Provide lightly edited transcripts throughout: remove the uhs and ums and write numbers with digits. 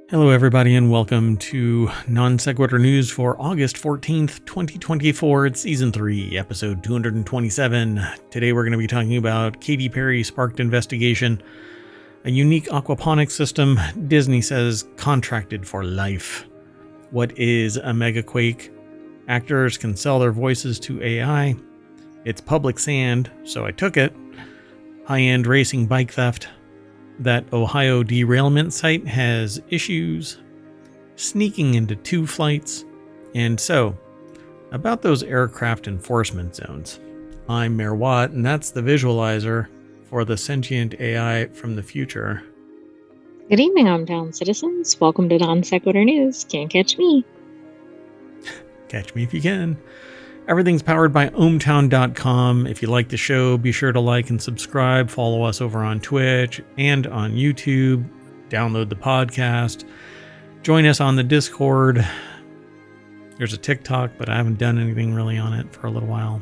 Hello, everybody, and welcome to Non Sequitur News for August 14th, 2024. It's Season 3, Episode 227. Today we're going to be talking about Katy Perry sparked investigation, a unique aquaponics system Disney says contracted for life. What is a megaquake? Actors can sell their voices to AI. It's public sand, so I took it. High-end racing bike theft. That Ohio derailment site has issues, sneaking into 2 flights, and so, about those aircraft enforcement zones. I'm Mayor Watt, and that's the visualizer for the Sentient AI from the future. Good evening, ohmTown citizens. Welcome to Non Sequitur News. Can't catch me. Catch me if you can. Everything's powered by ohmTown.com. If you like the show, be sure to like and subscribe. Follow us over on Twitch and on YouTube. Download the podcast. Join us on the Discord. There's a TikTok, but I haven't done anything really on it for a little while.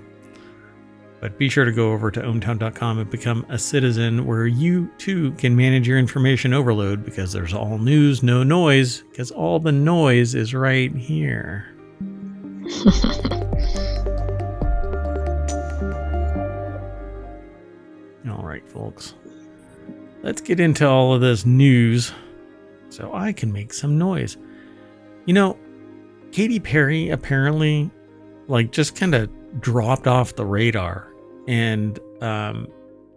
But be sure to go over to ohmTown.com and become a citizen where you too can manage your information overload, because there's all news, no noise, because all the noise is right here. All right, folks, let's get into all of this news so I can make some noise. You know, Katy Perry apparently just kind of dropped off the radar, and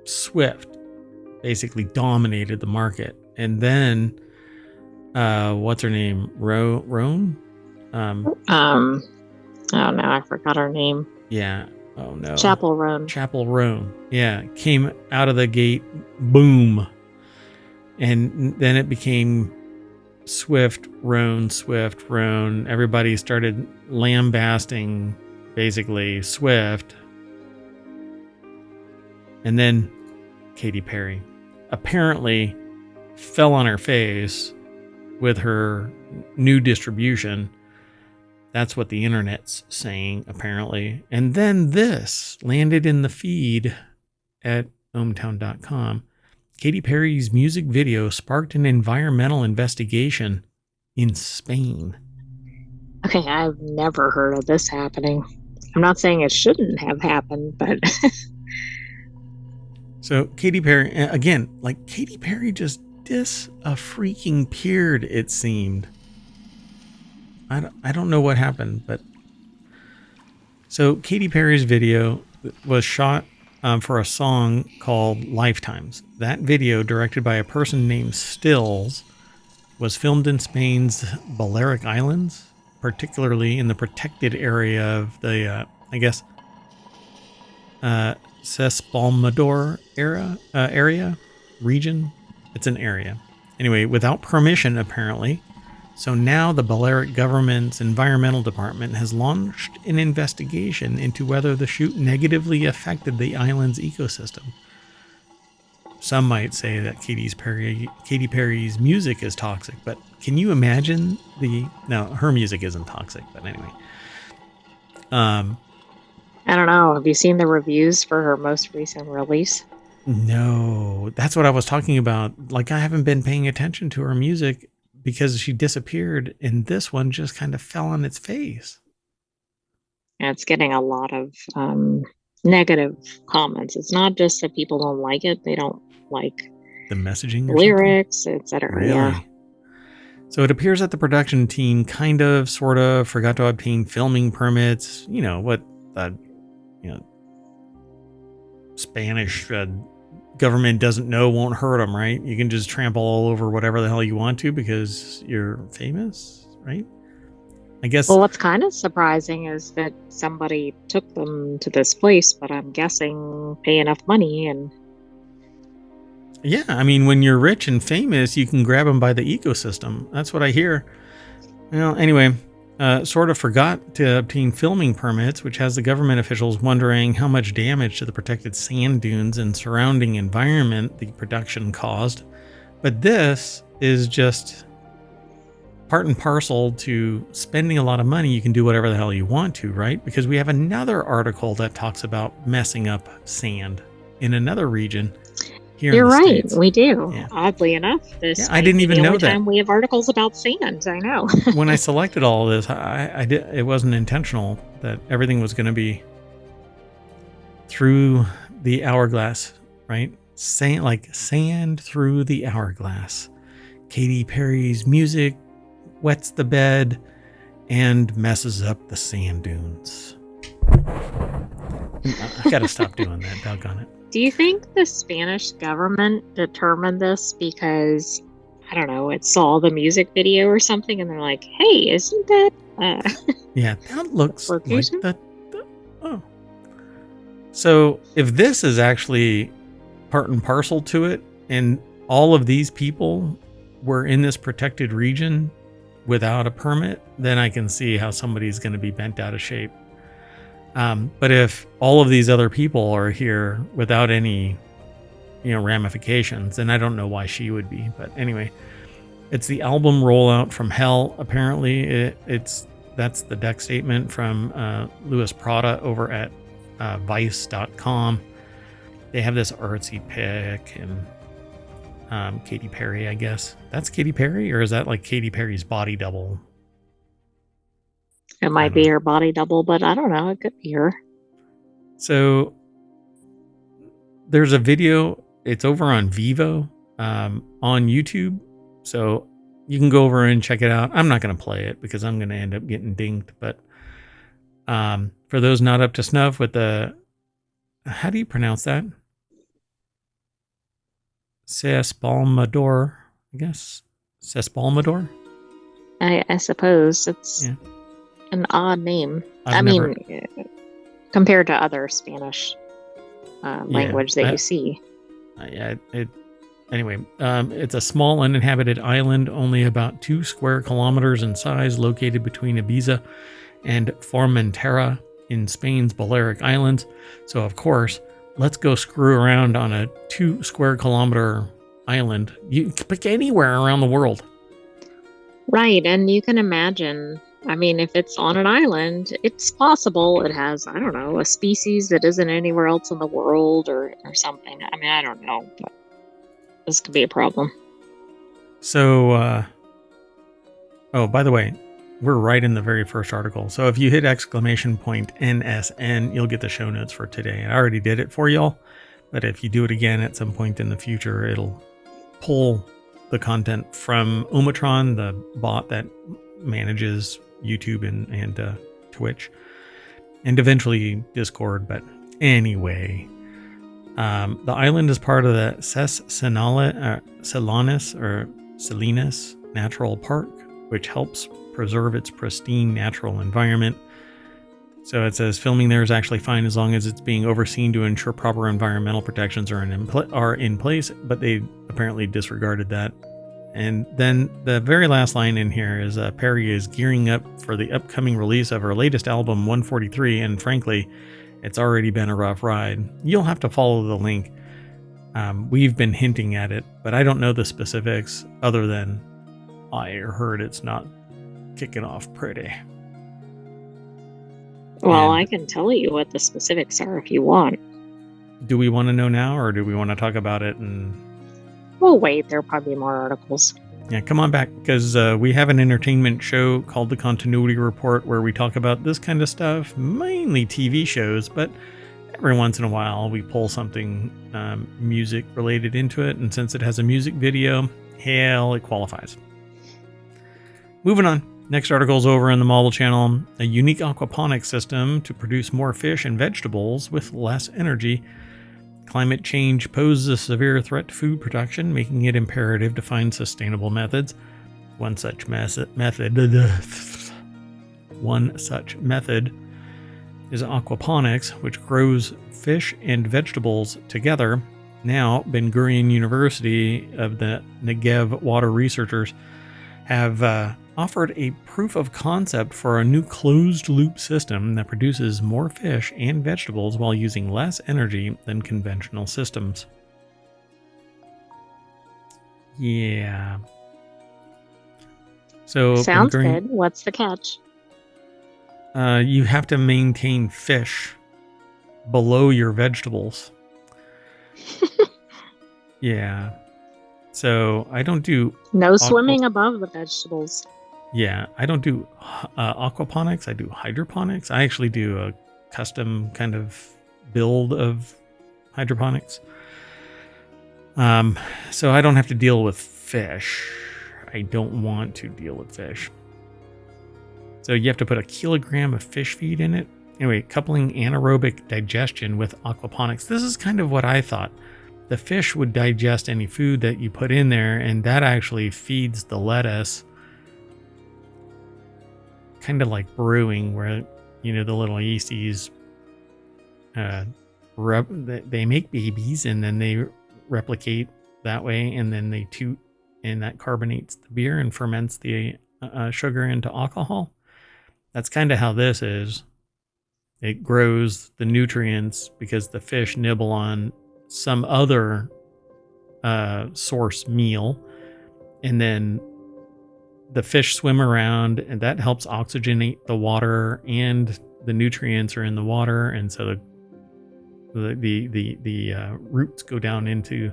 Swift basically dominated the market. And then what's her name? Roan? Oh no, I forgot her name. Yeah. Oh no. Chapel Roan. Yeah. Came out of the gate. Boom. And then it became Swift, Roan. Everybody started lambasting basically Swift. And then Katy Perry apparently fell on her face with her new distribution. That's what the internet's saying, apparently. And then this landed in the feed at ohmTown.com. Katy Perry's music video sparked an environmental investigation in Spain. Okay, I've never heard of this happening. I'm not saying it shouldn't have happened, but... So Katy Perry, again, Katy Perry just dis-a-freaking-peered, it seemed. I don't know what happened, but so Katy Perry's video was shot for a song called Lifetimes. That video, directed by a person named Stills, was filmed in Spain's Balearic Islands, particularly in the protected area of the, Cespalmador area region. It's an area. Anyway, without permission, apparently. So now the Balearic government's environmental department has launched an investigation into whether the shoot negatively affected the island's ecosystem. Some might say that Katy Perry's music is toxic, but can you imagine no, her music isn't toxic, but anyway. I don't know. Have you seen the reviews for her most recent release? No, that's what I was talking about. I haven't been paying attention to her music because she disappeared, and this one just kind of fell on its face. Yeah, it's getting a lot of negative comments. It's not just that people don't like it; they don't like the messaging, lyrics, etc. Really? Yeah. So it appears that the production team kind of, sort of, forgot to obtain filming permits. You know what? Spanish government doesn't know won't hurt them, right? You can just trample all over whatever the hell you want to because you're famous, right? I guess. Well, what's kind of surprising is that somebody took them to this place, but I'm guessing pay enough money and. Yeah, I mean, when you're rich and famous, you can grab them by the ecosystem. That's what I hear. Well, anyway, sort of forgot to obtain filming permits, which has the government officials wondering how much damage to the protected sand dunes and surrounding environment the production caused. But this is just part and parcel to spending a lot of money. You can do whatever the hell you want to, right? Because we have another article that talks about messing up sand in another region. here in You're the right. States. We do. Yeah. Oddly enough, this Yeah, I didn't might be even the know only that. time we have articles about sand. I know. When I selected all of this, I did. It wasn't intentional that everything was going to be through the hourglass, right? Sand through the hourglass. Katy Perry's music wets the bed and messes up the sand dunes. I gotta stop doing that, doggone it. Do you think the Spanish government determined this because, I don't know, it saw the music video or something and they're like, hey, isn't that Yeah, that looks like location? the oh. So if this is actually part and parcel to it, and all of these people were in this protected region without a permit, then I can see how somebody's going to be bent out of shape. But if all of these other people are here without any, ramifications, then I don't know why she would be. But anyway, it's the album Rollout from Hell. Apparently, that's the deck statement from Louis Prada over at Vice.com. They have this artsy pic and Katy Perry, I guess. That's Katy Perry, or is that like Katy Perry's body double? It might be her body double, but I don't know. It could be her. So there's a video. It's over on Vivo on YouTube. So you can go over and check it out. I'm not going to play it because I'm going to end up getting dinged. But for those not up to snuff with how do you pronounce that? Sespalmador, I guess. Sespalmador? I suppose it's an odd name. Never... compared to other Spanish language that you see. Anyway, it's a small uninhabited island, only about 2 square kilometers in size, located between Ibiza and Formentera in Spain's Balearic Islands. So, of course, let's go screw around on a 2 square kilometer island. You can pick anywhere around the world. Right, and you can imagine, if it's on an island, it's possible it has, I don't know, a species that isn't anywhere else in the world or something. I don't know, but this could be a problem. So, by the way, we're right in the very first article. So if you hit !NSN, you'll get the show notes for today. I already did it for y'all, but if you do it again at some point in the future, it'll pull the content from ohmTown, the bot that manages YouTube and Twitch, and eventually Discord. But anyway, the island is part of the Salinas Natural Park, which helps preserve its pristine natural environment. So it says filming there is actually fine as long as it's being overseen to ensure proper environmental protections are in place, but they apparently disregarded that. And then the very last line in here is Perry is gearing up for the upcoming release of her latest album, 143, and frankly, it's already been a rough ride. You'll have to follow the link. We've been hinting at it, but I don't know the specifics other than I heard it's not kicking off pretty. Well, I can tell you what the specifics are if you want. Do we want to know now, or do we want to talk about it? And we'll wait. There'll probably be more articles. Yeah, come on back, because we have an entertainment show called The Continuity Report where we talk about this kind of stuff, mainly TV shows, but every once in a while we pull something music related into it, and since it has a music video, hell, it qualifies. Moving on. Next article is over in the Model Channel. A unique aquaponics system to produce more fish and vegetables with less energy. Climate change poses a severe threat to food production, making it imperative to find sustainable methods. One such method is aquaponics, which grows fish and vegetables together. Now, Ben-Gurion University of the Negev water researchers have offered a proof of concept for a new closed-loop system that produces more fish and vegetables while using less energy than conventional systems. Yeah. So sounds good. What's the catch? You have to maintain fish below your vegetables. Yeah. So I don't do No aqua. swimming above the vegetables. Yeah, I don't do aquaponics. I do hydroponics. I actually do a custom kind of build of hydroponics. So I don't have to deal with fish. I don't want to deal with fish. So you have to put a kilogram of fish feed in it. Anyway, coupling anaerobic digestion with aquaponics. This is kind of what I thought. The fish would digest any food that you put in there, and that actually feeds the lettuce. Kind of like brewing, where, you know, the little yeasties, they make babies and then they replicate that way, and then they toot, and that carbonates the beer and ferments the sugar into alcohol. That's kind of how this is. It grows the nutrients because the fish nibble on some other source meal, and then the fish swim around, and that helps oxygenate the water, and the nutrients are in the water, and so the roots go down into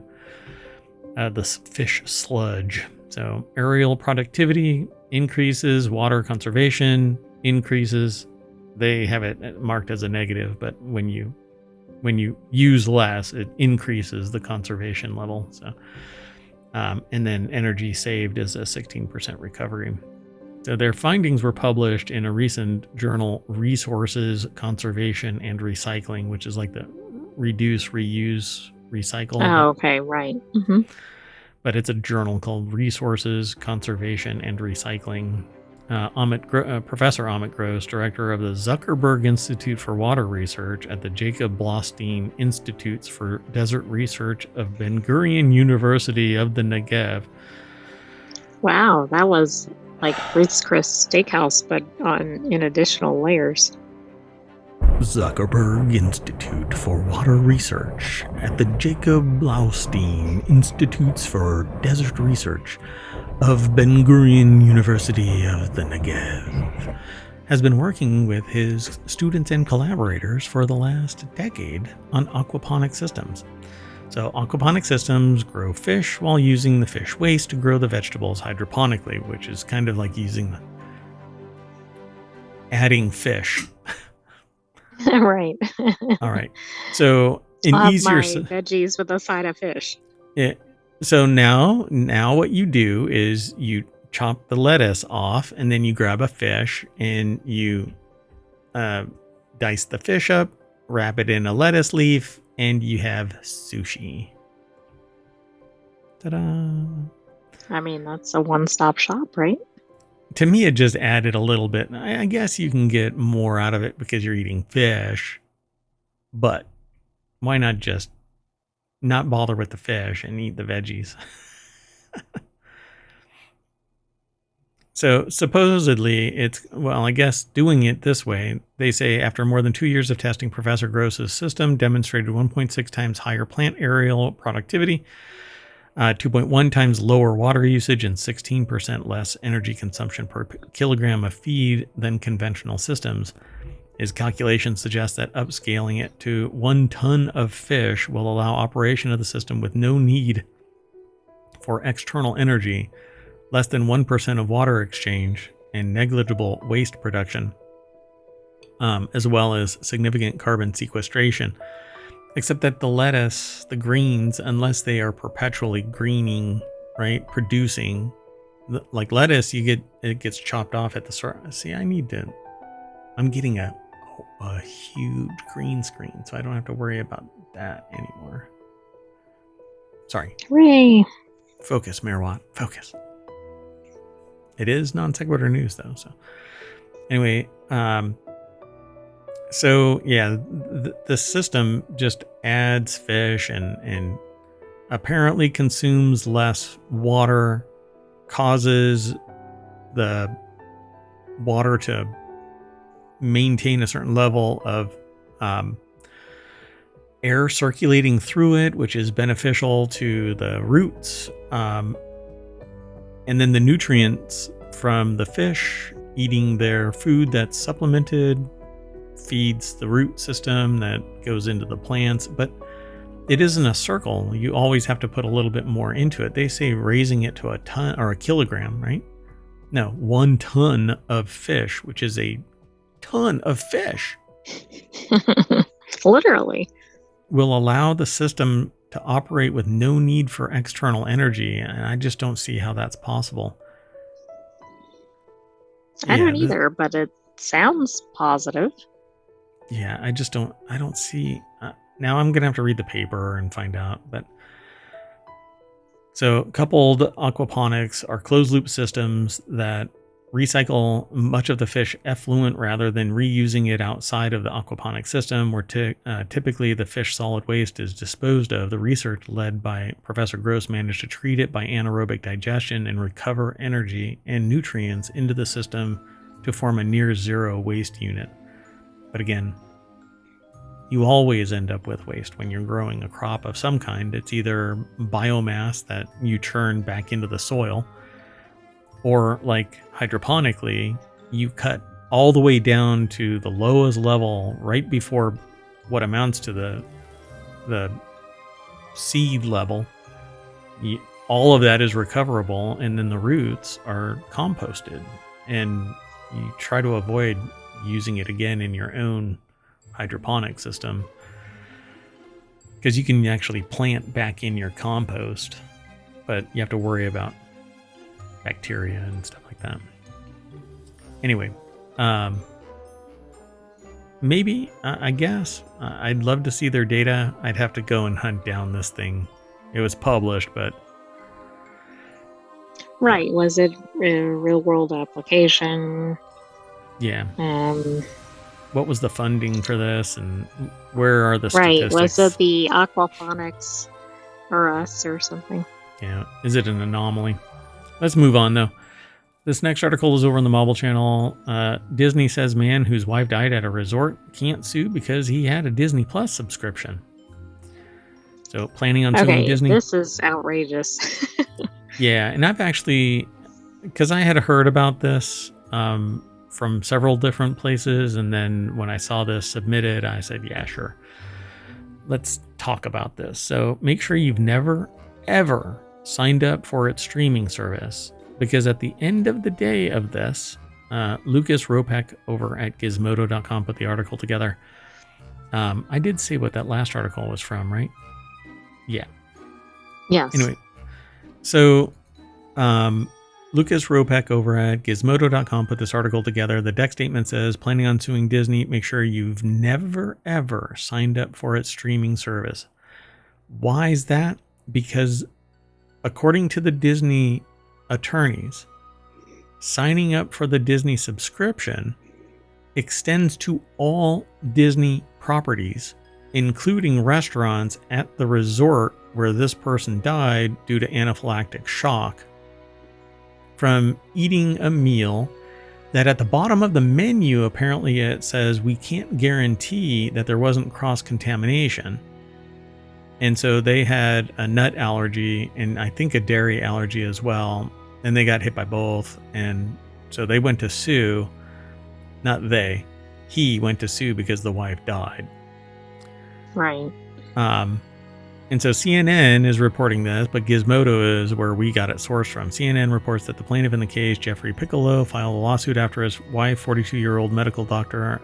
the fish sludge. So aerial productivity increases, water conservation increases. They have it marked as a negative, but when you use less, it increases the conservation level. So, and then energy saved is a 16% recovery. So their findings were published in a recent journal, Resources, Conservation, and Recycling, which is like the reduce, reuse, recycle. Oh, okay, right. Mm-hmm. But it's a journal called Resources, Conservation, and Recycling. Professor Amit Gross, director of the Zuckerberg Institute for Water Research at the Jacob Blaustein Institutes for Desert Research of Ben Gurion University of the Negev. Wow, that was like Ruth's Chris Steakhouse, but in additional layers. Zuckerberg Institute for Water Research at the Jacob Blaustein Institutes for Desert Research of Ben Gurion University of the Negev has been working with his students and collaborators for the last decade on aquaponic systems. So aquaponic systems grow fish while using the fish waste to grow the vegetables hydroponically, which is kind of like adding fish. Right. All right. So an I'll have easier my veggies with a side of fish. Yeah. So now what you do is you chop the lettuce off, and then you grab a fish and you dice the fish up, wrap it in a lettuce leaf, and you have sushi. Ta-da! I mean, that's a one-stop shop, right? To me, it just added a little bit. I guess you can get more out of it because you're eating fish, but why not just not bother with the fish and eat the veggies? So supposedly I guess doing it this way, they say after more than 2 years of testing, Professor Gross's system demonstrated 1.6 times higher plant aerial productivity, 2.1 times lower water usage, and 16% less energy consumption per kilogram of feed than conventional systems. His calculations suggest that upscaling it to 1 ton of fish will allow operation of the system with no need for external energy, less than 1% of water exchange, and negligible waste production, as well as significant carbon sequestration. Except that the lettuce, the greens, unless they are perpetually greening, right, producing, like lettuce, it gets chopped off at the start. See, I'm getting a huge green screen, so I don't have to worry about that anymore. Sorry. Hooray. Focus, Merwat. Focus. It is non sequitur news, though. So anyway, so yeah, the system just adds fish and apparently consumes less water, causes the water to maintain a certain level of air circulating through it, which is beneficial to the roots. And then the nutrients from the fish eating their food that's supplemented feeds the root system that goes into the plants. But it isn't a circle. You always have to put a little bit more into it. They say raising it to a ton or a kilogram, right? No, 1 ton of fish, which is a ton of fish, Literally. will allow the system to operate with no need for external energy. And I just don't see how that's possible. I don't either, but it sounds positive. Yeah, I don't see. Now I'm going to have to read the paper and find out. But so coupled aquaponics are closed loop systems that recycle much of the fish effluent rather than reusing it outside of the aquaponic system, where typically the fish solid waste is disposed of. The research led by Professor Gross managed to treat it by anaerobic digestion and recover energy and nutrients into the system to form a near zero waste unit. But again, you always end up with waste when you're growing a crop of some kind. It's either biomass that you churn back into the soil, or like hydroponically, you cut all the way down to the lowest level right before what amounts to the seed level. All of that is recoverable, and then the roots are composted, and you try to avoid using it again in your own hydroponic system, because you can actually plant back in your compost, but you have to worry about bacteria and stuff like that. Anyway, maybe, I guess, I'd love to see their data. I'd have to go and hunt down this thing. It was published, but... Right. Was it a real world application? Yeah. What was the funding for this, and where are the statistics? Right. Was it the aquaponics or us or something? Yeah. Is it an anomaly? Let's move on, though. This next article is over on the Mobile Channel. Disney says man whose wife died at a resort can't sue because he had a Disney Plus subscription. So planning on suing Disney. This is outrageous. Yeah, and I've actually, because I had heard about this from several different places, and then when I saw this submitted, I said, yeah, sure. Let's talk about this. So make sure you've never, ever signed up for its streaming service, because at the end of the day of this, Lucas Ropek over at Gizmodo.com put the article together. I did say what that last article was from, right? Yeah. Yes. Anyway, so Lucas Ropek over at Gizmodo.com put this article together. The deck statement says, planning on suing Disney, make sure you've never, ever signed up for its streaming service. Why is that? Because according to the Disney attorneys, signing up for the Disney subscription extends to all Disney properties, including restaurants at the resort where this person died due to anaphylactic shock from eating a meal that at the bottom of the menu, apparently it says we can't guarantee that there wasn't cross-contamination. And so they had a nut allergy and I think a dairy allergy as well. And they got hit by both. And so they went to sue. Not they. He went to sue because the wife died. Right. And so CNN is reporting this, but Gizmodo is where we got it sourced from. CNN reports that the plaintiff in the case, Jeffrey Piccolo, filed a lawsuit after his wife, 42-year-old medical doctor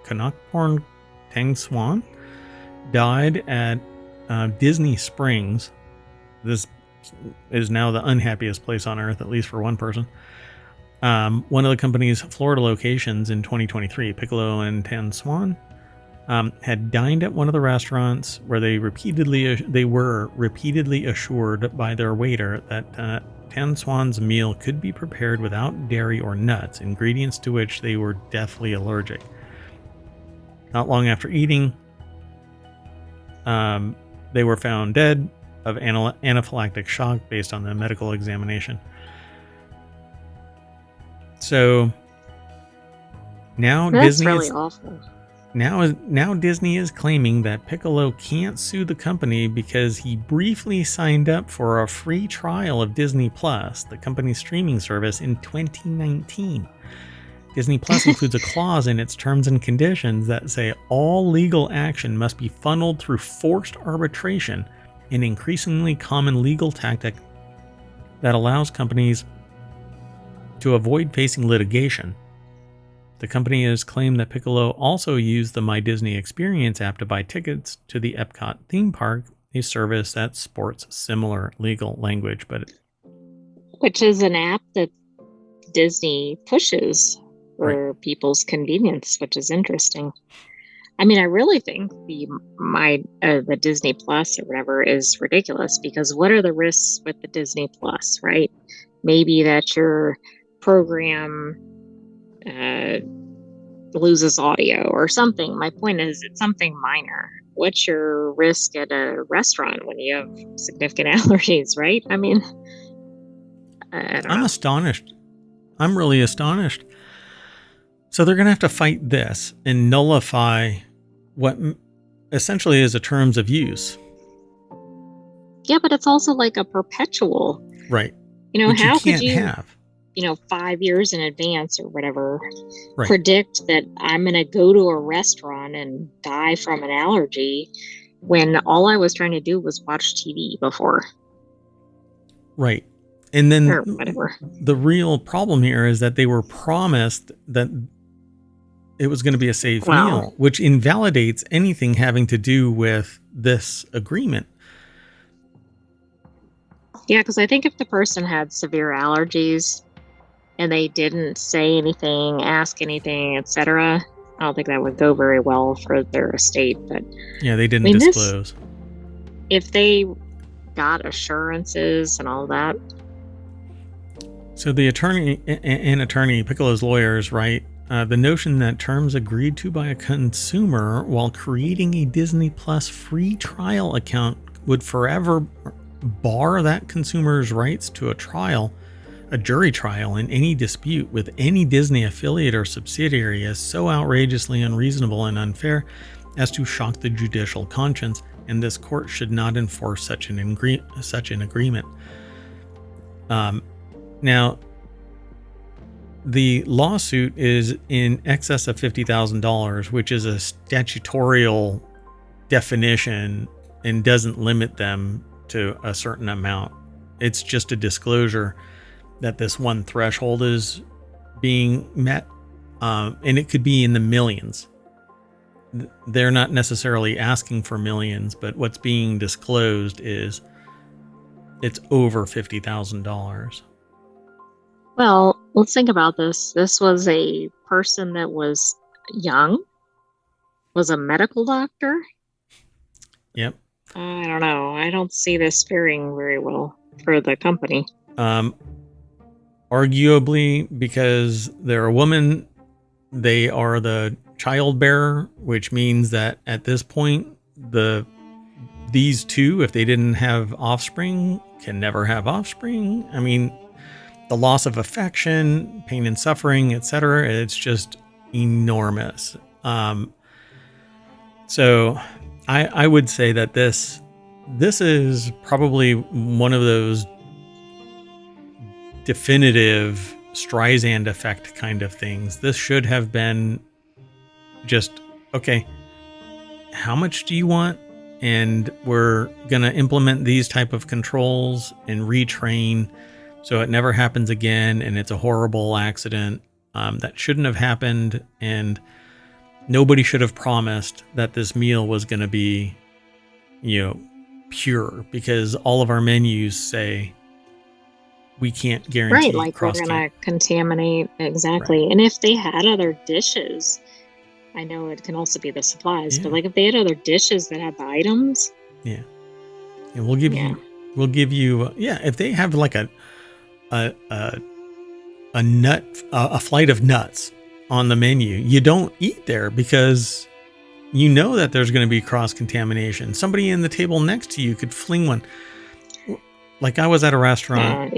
Kanakporn Teng Swan, died at Disney Springs. This is now the unhappiest place on earth, at least for one person. One of the company's Florida locations in 2023, Piccolo and Tan Swan had dined at one of the restaurants where they were repeatedly assured by their waiter that Tan Swan's meal could be prepared without dairy or nuts, ingredients to which they were deathly allergic. Not long after eating, they were found dead of anaphylactic shock based on the medical examination. So now That's really awful. Now Disney is claiming that Piccolo can't sue the company because he briefly signed up for a free trial of Disney Plus, the company's streaming service, in 2019. Disney Plus includes a clause in its terms and conditions that say all legal action must be funneled through forced arbitration, an increasingly common legal tactic that allows companies to avoid facing litigation. The company has claimed that Piccolo also used the My Disney Experience app to buy tickets to the Epcot theme park, a service that sports similar legal language, which is an app that Disney pushes for people's convenience, which is interesting. I mean, I really think the Disney Plus or whatever is ridiculous, because what are the risks with the Disney Plus, right? Maybe that your program loses audio or something. My point is, it's something minor. What's your risk at a restaurant when you have significant allergies, right? I mean, I don't know. astonished. I'm really astonished. So they're going to have to fight this and nullify what essentially is a terms of use. Yeah, but it's also like a perpetual. Right. Which how could you have? 5 years in advance or whatever, predict that I'm going to go to a restaurant and die from an allergy when all I was trying to do was watch TV before. Right. And then or whatever. The real problem here is that they were promised that it was going to be a safe meal, which invalidates anything having to do with this agreement. Yeah, because I think if the person had severe allergies and they didn't say anything, ask anything, etc., I don't think that would go very well for their estate. But yeah, they didn't disclose. If they got assurances and all that. So the attorney, Piccolo's lawyers, right? The notion that terms agreed to by a consumer while creating a Disney Plus free trial account would forever bar that consumer's rights to a jury trial in any dispute with any Disney affiliate or subsidiary is so outrageously unreasonable and unfair as to shock the judicial conscience, and this court should not enforce such an agreement. Now, the lawsuit is in excess of $50,000, which is a statutorial definition and doesn't limit them to a certain amount. It's just a disclosure that this one threshold is being met, and it could be in the millions. They're not necessarily asking for millions, but what's being disclosed is it's over $50,000. Well, let's think about this. This was a person that was young, was a medical doctor. Yep. I don't know. I don't see this faring very well for the company. Arguably, because they're a woman, they are the child bearer, which means that at this point, these two, if they didn't have offspring, can never have offspring. I mean, the loss of affection, pain and suffering, etc. It's just enormous. So I would say that this is probably one of those definitive Streisand effect kind of things. This should have been just, okay, how much do you want? And we're going to implement these type of controls and retrain so it never happens again, and it's a horrible accident that shouldn't have happened, and nobody should have promised that this meal was going to be, pure, because all of our menus say we can't guarantee. Right, like we're going to contaminate. Exactly. Right. And if they had other dishes, I know it can also be the supplies, but like if they had other dishes that had the items. Yeah. And we'll give you, if they have like a flight of nuts on the menu, you don't eat there because you know that there's going to be cross-contamination. Somebody in the table next to you could fling one. Like I was at a restaurant,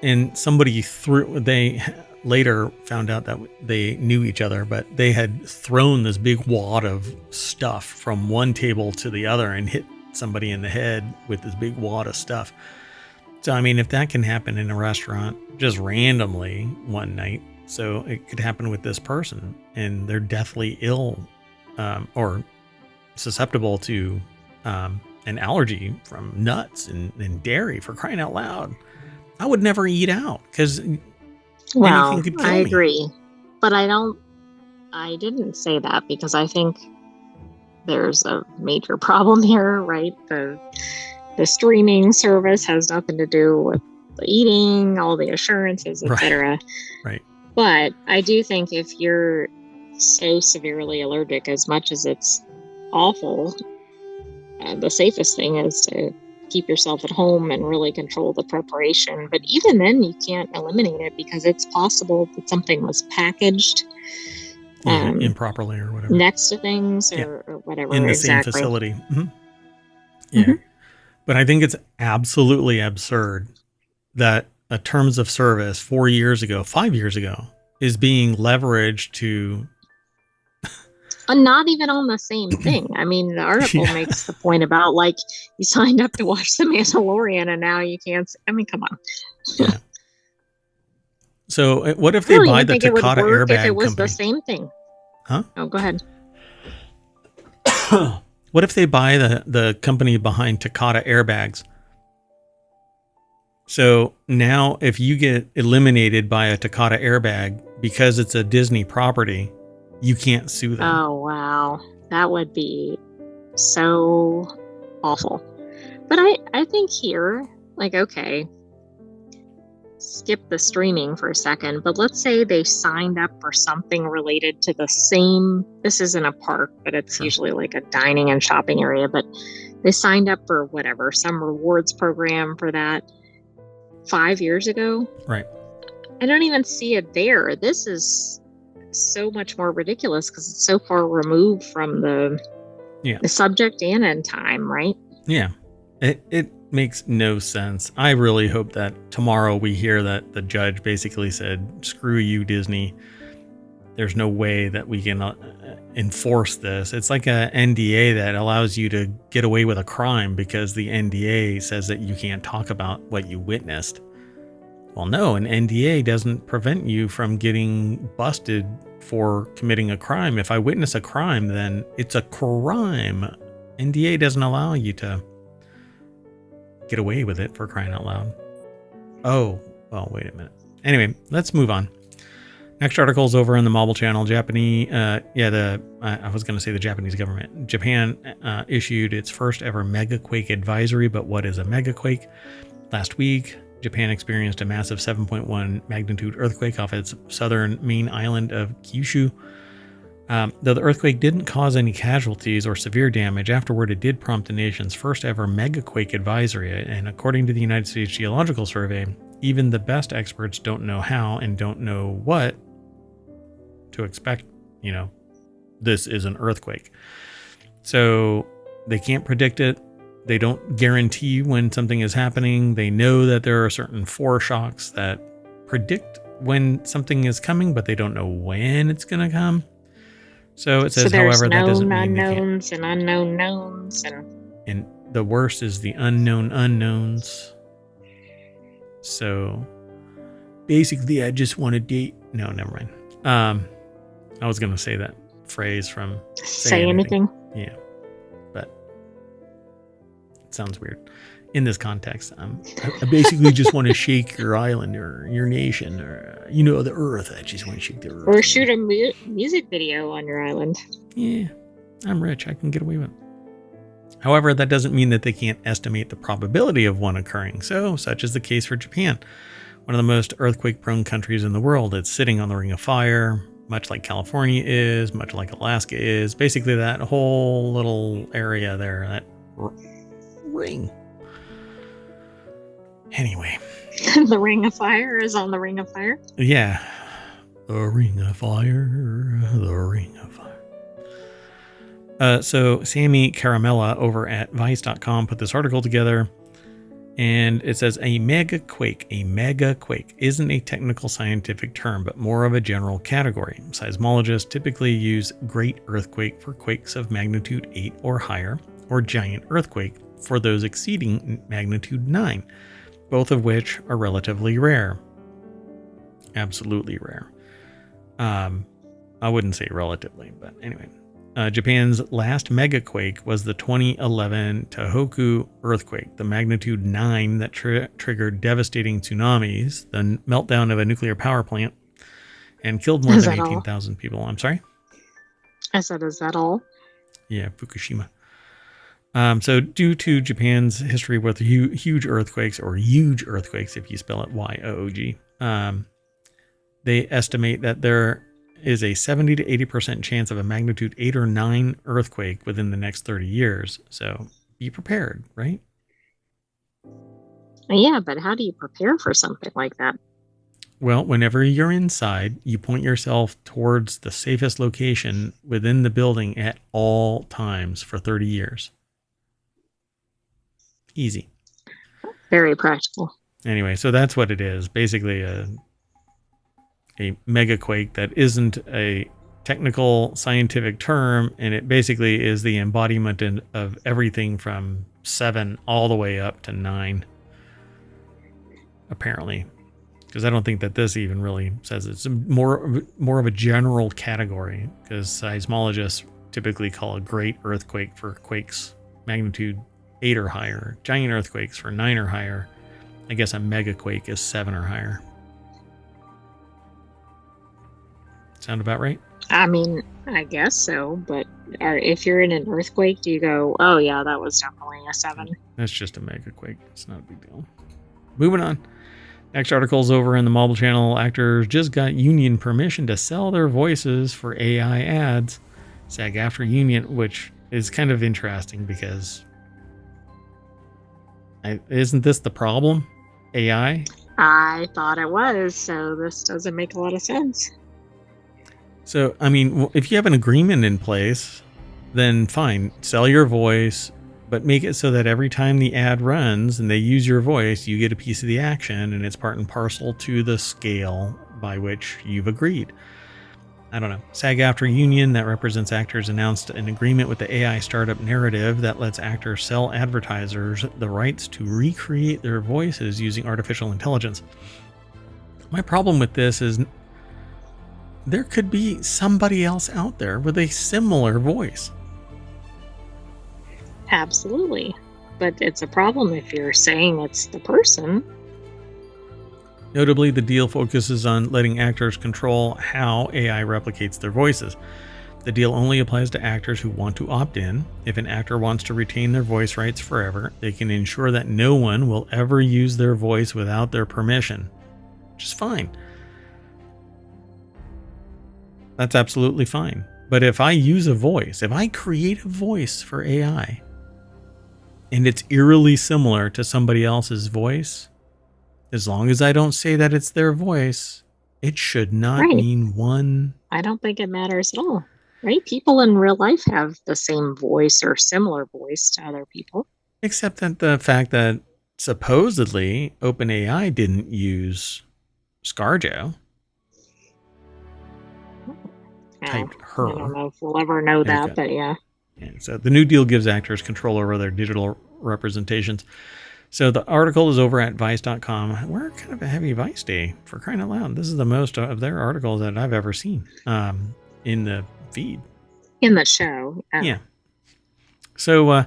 and somebody they later found out that they knew each other, but they had thrown this big wad of stuff from one table to the other and hit somebody in the head with this big wad of stuff. So, I mean, if that can happen in a restaurant just randomly one night, So it could happen with this person, and they're deathly ill or susceptible to an allergy from nuts and dairy, for crying out loud. I would never eat out because anything could kill me. I agree. But I didn't say that because I think there's a major problem here, right? The streaming service has nothing to do with the eating, all the assurances, etc. Right. But I do think if you're so severely allergic, as much as it's awful, the safest thing is to keep yourself at home and really control the preparation. But even then, you can't eliminate it because it's possible that something was packaged improperly or whatever next to things or whatever in the same facility. But I think it's absolutely absurd that a terms of service 4 years ago, 5 years ago, is being leveraged to not even on the same thing. I mean, the article makes the point about like you signed up to watch The Mandalorian and now you can't. I mean, come on. Yeah. So what if they buy the Takata airbag if it was company? The same thing? Huh? Oh, go ahead. What if they buy the company behind Takata airbags? So now if you get eliminated by a Takata airbag because it's a Disney property, you can't sue them. Oh, wow. That would be so awful. But I think here, like, okay, skip the streaming for a second, but let's say they signed up for something related to the same, this isn't a park, but it's usually like a dining and shopping area, but they signed up for whatever, some rewards program for that 5 years ago. Right. I don't even see it there. This is so much more ridiculous because it's so far removed from the subject and in time, right? Yeah. It makes no sense. I really hope that tomorrow we hear that the judge basically said, screw you, Disney. There's no way that we can enforce this. It's like a NDA that allows you to get away with a crime because the NDA says that you can't talk about what you witnessed. Well, no, an NDA doesn't prevent you from getting busted for committing a crime. If I witness a crime, then it's a crime. NDA doesn't allow you to get away with it, for crying out loud. Oh, well, wait a minute. Anyway, let's move on. Next article is over on the Mobile Channel. I was going to say the Japanese government. Japan issued its first ever megaquake advisory, but what is a megaquake? Last week, Japan experienced a massive 7.1 magnitude earthquake off its southern main island of Kyushu. Though the earthquake didn't cause any casualties or severe damage, afterward it did prompt the nation's first ever megaquake advisory. And according to the United States Geological Survey, even the best experts don't know how and don't know what to expect. This is an earthquake. So they can't predict it. They don't guarantee when something is happening. They know that there are certain foreshocks that predict when something is coming, but they don't know when it's going to come. So it says, however, that doesn't mean unknowns and unknown knowns. And the worst is the unknown unknowns. So basically, I just want to date. No, never mind. I was going to say that phrase from Say Anything. Yeah. But it sounds weird. In this context, I basically just want to shake your island or your nation or, the earth. I just want to shake the earth. Or shoot a music video on your island. Yeah, I'm rich. I can get away with it. However, that doesn't mean that they can't estimate the probability of one occurring. So, such is the case for Japan, one of the most earthquake-prone countries in the world. It's sitting on the Ring of Fire, much like California is, much like Alaska is. Basically, that whole little area there, that ring. Anyway. The Ring of Fire is on the Ring of Fire? Yeah. The Ring of Fire. The Ring of Fire. So Sammy Caramella over at Vice.com put this article together. And it says a megaquake. A megaquake isn't a technical scientific term, but more of a general category. Seismologists typically use great earthquake for quakes of magnitude 8 or higher, or giant earthquake for those exceeding magnitude 9. Both of which are relatively rare. Absolutely rare. I wouldn't say relatively, but anyway. Japan's last megaquake was the 2011 Tohoku earthquake, the magnitude 9 that triggered devastating tsunamis, the meltdown of a nuclear power plant, and killed more Is than that all? 18,000 people. I'm sorry? I said, is that all? Yeah, Fukushima. So due to Japan's history with huge earthquakes, or huge earthquakes if you spell it Y-O-O-G, they estimate that there is a 70 to 80% chance of a magnitude 8 or 9 earthquake within the next 30 years. So be prepared, right? Yeah, but how do you prepare for something like that? Well, whenever you're inside, you point yourself towards the safest location within the building at all times for 30 years. Easy. Very practical. Anyway, so that's what it is. Basically a megaquake that isn't a technical scientific term, and it basically is the embodiment of everything from 7 all the way up to 9, apparently. Because I don't think that this even really says it's more of a general category, because seismologists typically call a great earthquake for quakes magnitude 8 or higher, giant earthquakes for 9 or higher. I guess a megaquake is 7 or higher. Sound about right? I mean, I guess so, but if you're in an earthquake, do you go, oh yeah, that was definitely a 7? That's just a megaquake. It's not a big deal. Moving on. Next article's over in the Mobile Channel. Actors just got union permission to sell their voices for AI ads. SAG-AFTRA union, which is kind of interesting because isn't this the problem? AI? I thought it was, so this doesn't make a lot of sense. So, I mean, if you have an agreement in place, then fine, sell your voice, but make it so that every time the ad runs and they use your voice, you get a piece of the action, and it's part and parcel to the scale by which you've agreed. I don't know. SAG-AFTRA union that represents actors announced an agreement with the AI startup Narrative that lets actors sell advertisers the rights to recreate their voices using artificial intelligence. My problem with this is there could be somebody else out there with a similar voice. Absolutely. But it's a problem if you're saying it's the person. Notably, the deal focuses on letting actors control how AI replicates their voices. The deal only applies to actors who want to opt in. If an actor wants to retain their voice rights forever, they can ensure that no one will ever use their voice without their permission. Which is fine. That's absolutely fine. But if I use a voice, if I create a voice for AI, and it's eerily similar to somebody else's voice, as long as I don't say that it's their voice, it should not mean one. I don't think it matters at all, right? People in real life have the same voice or similar voice to other people. Except that the fact that supposedly OpenAI didn't use ScarJo. Typed her. I don't know if we'll ever know that, but yeah. So the new deal gives actors control over their digital representations. So the article is over at Vice.com. We're kind of a heavy Vice day, for crying out loud. This is the most of their articles that I've ever seen in the feed. In the show. Yeah. So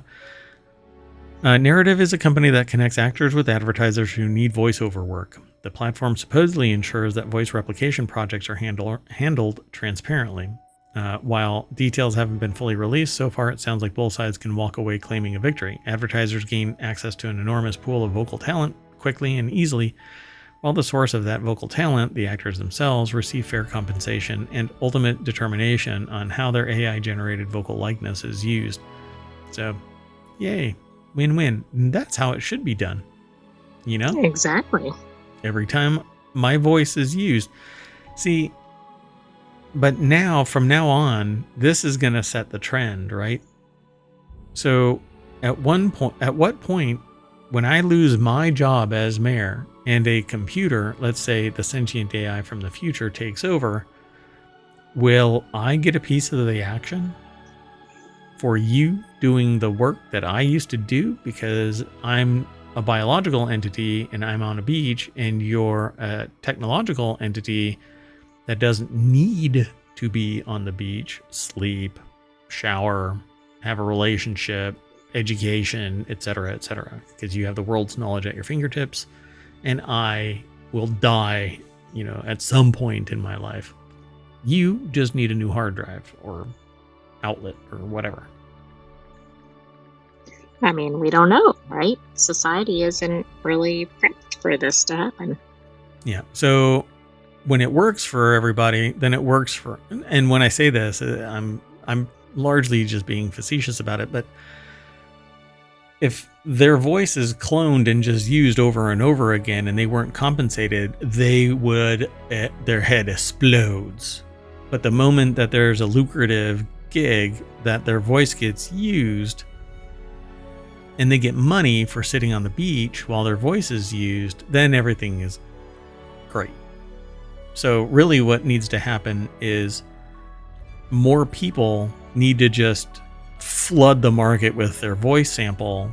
Narrative is a company that connects actors with advertisers who need voiceover work. The platform supposedly ensures that voice replication projects are handled transparently. While details haven't been fully released, so far it sounds like both sides can walk away claiming a victory. Advertisers gain access to an enormous pool of vocal talent quickly and easily, while the source of that vocal talent, the actors themselves, receive fair compensation and ultimate determination on how their AI-generated vocal likeness is used. So, yay, win-win. That's how it should be done. You know? Exactly. Every time my voice is used. See, but now, from now on, this is going to set the trend, right? So at what point, when I lose my job as mayor and a computer, let's say the Sentient AI from the future, takes over, will I get a piece of the action for you doing the work that I used to do because I'm a biological entity and I'm on a beach, and you're a technological entity that doesn't need to be on the beach, sleep, shower, have a relationship, education, etc., because you have the world's knowledge at your fingertips, and I will die, at some point in my life. You just need a new hard drive or outlet or whatever. I mean, we don't know, right? Society isn't really prepped for this to happen. Yeah. So when it works for everybody, then it works for. And when I say this, I'm largely just being facetious about it. But if their voice is cloned and just used over and over again, and they weren't compensated, they would. Their head explodes. But the moment that there's a lucrative gig that their voice gets used, and they get money for sitting on the beach while their voice is used, then everything is great. So really what needs to happen is more people need to just flood the market with their voice sample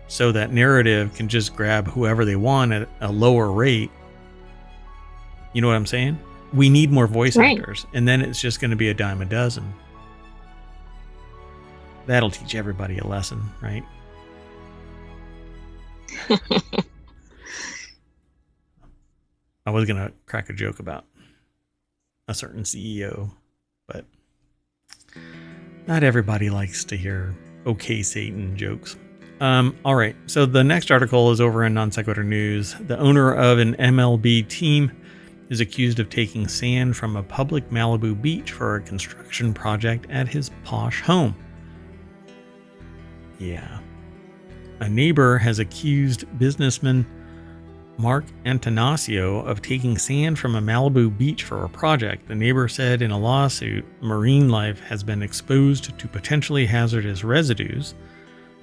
so that narrative can just grab whoever they want at a lower rate. You know what I'm saying? We need more voice actors, and then it's just going to be a dime a dozen. That'll teach everybody a lesson, right? I was going to crack a joke about a certain CEO, but not everybody likes to hear okay Satan jokes. All right, so the next article is over in Non Sequitur News. The owner of an MLB team is accused of taking sand from a public Malibu beach for a construction project at his posh home. Yeah. A neighbor has accused businessman Mark Antanasio of taking sand from a Malibu beach for a project. The neighbor said in a lawsuit, marine life has been exposed to potentially hazardous residues.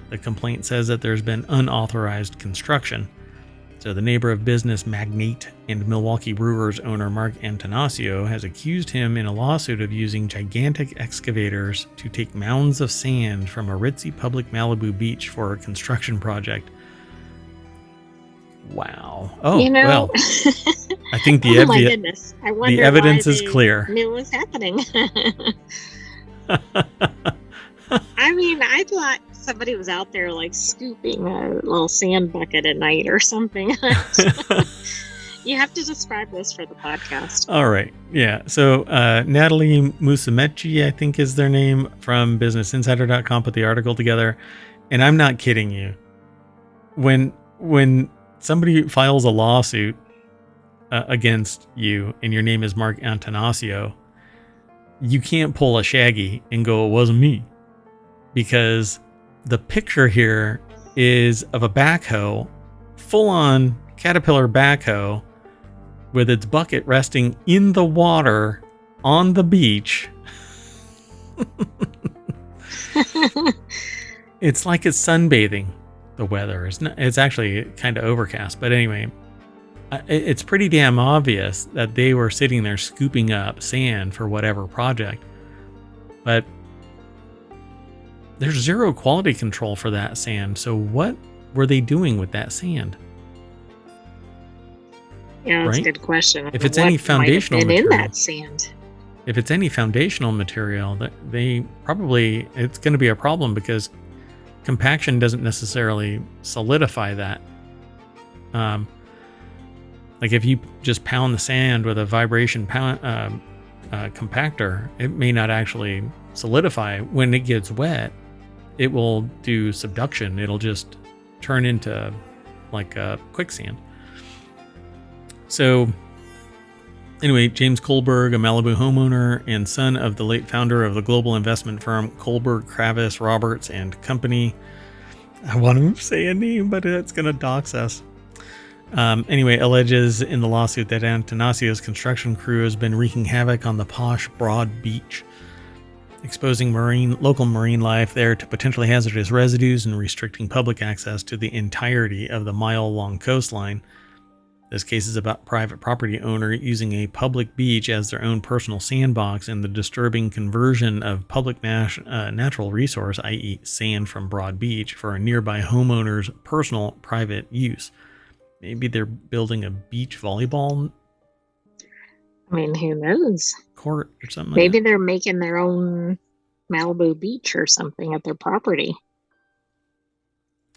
The complaint says that there's been unauthorized construction. So the neighbor of business magnate and Milwaukee Brewers owner Mark Antanasio has accused him in a lawsuit of using gigantic excavators to take mounds of sand from a ritzy public Malibu beach for a construction project. Wow. Oh, well, I think the, my goodness. I wonder the evidence why is clear. Knew what was happening. I mean, I thought somebody was out there like scooping a little sand bucket at night or something. You have to describe this for the podcast. All right. Yeah. So Natalie Musumeci, I think is their name, from BusinessInsider.com put the article together. And I'm not kidding you. When somebody files a lawsuit against you and your name is Mark Antanasio, you can't pull a Shaggy and go, it wasn't me. Because the picture here is of a backhoe, full-on Caterpillar backhoe, with its bucket resting in the water on the beach. It's like it's sunbathing. The weather is not, it's actually kind of overcast, but anyway, it's pretty damn obvious that they were sitting there scooping up sand for whatever project. But there's zero quality control for that sand. So what were they doing with that sand? Yeah, that's a good question. If it's any foundational material in that sand. If it's any foundational material, that they probably, it's going to be a problem because compaction doesn't necessarily solidify that. Like if you just pound the sand with a vibration compactor, it may not actually solidify. When it gets wet, it will do subduction. It'll just turn into like a quicksand. So anyway, James Kohlberg, a Malibu homeowner and son of the late founder of the global investment firm Kohlberg, Kravis, Roberts and Company. I want to say a name, but it's going to dox us. Anyway, alleges in the lawsuit that Antanasio's construction crew has been wreaking havoc on the posh Broad Beach, exposing local marine life there to potentially hazardous residues and restricting public access to the entirety of the mile-long coastline. This case is about private property owner using a public beach as their own personal sandbox and the disturbing conversion of public natural resource, i.e. sand from Broad Beach, for a nearby homeowner's personal private use. Maybe they're building a beach volleyball I mean, who knows? court or something like Maybe that. they're making their own Malibu beach or something at their property.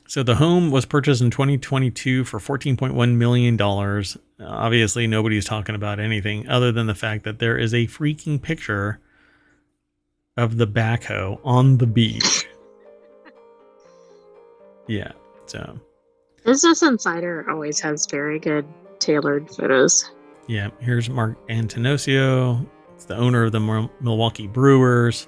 So the home was purchased in 2022 for $14.1 million. Obviously, nobody's talking about anything other than the fact that there is a freaking picture of the backhoe on the beach. Yeah, so. Business Insider always has very good tailored photos. Yeah, here's Mark Antonosio. It's the owner of the Milwaukee Brewers,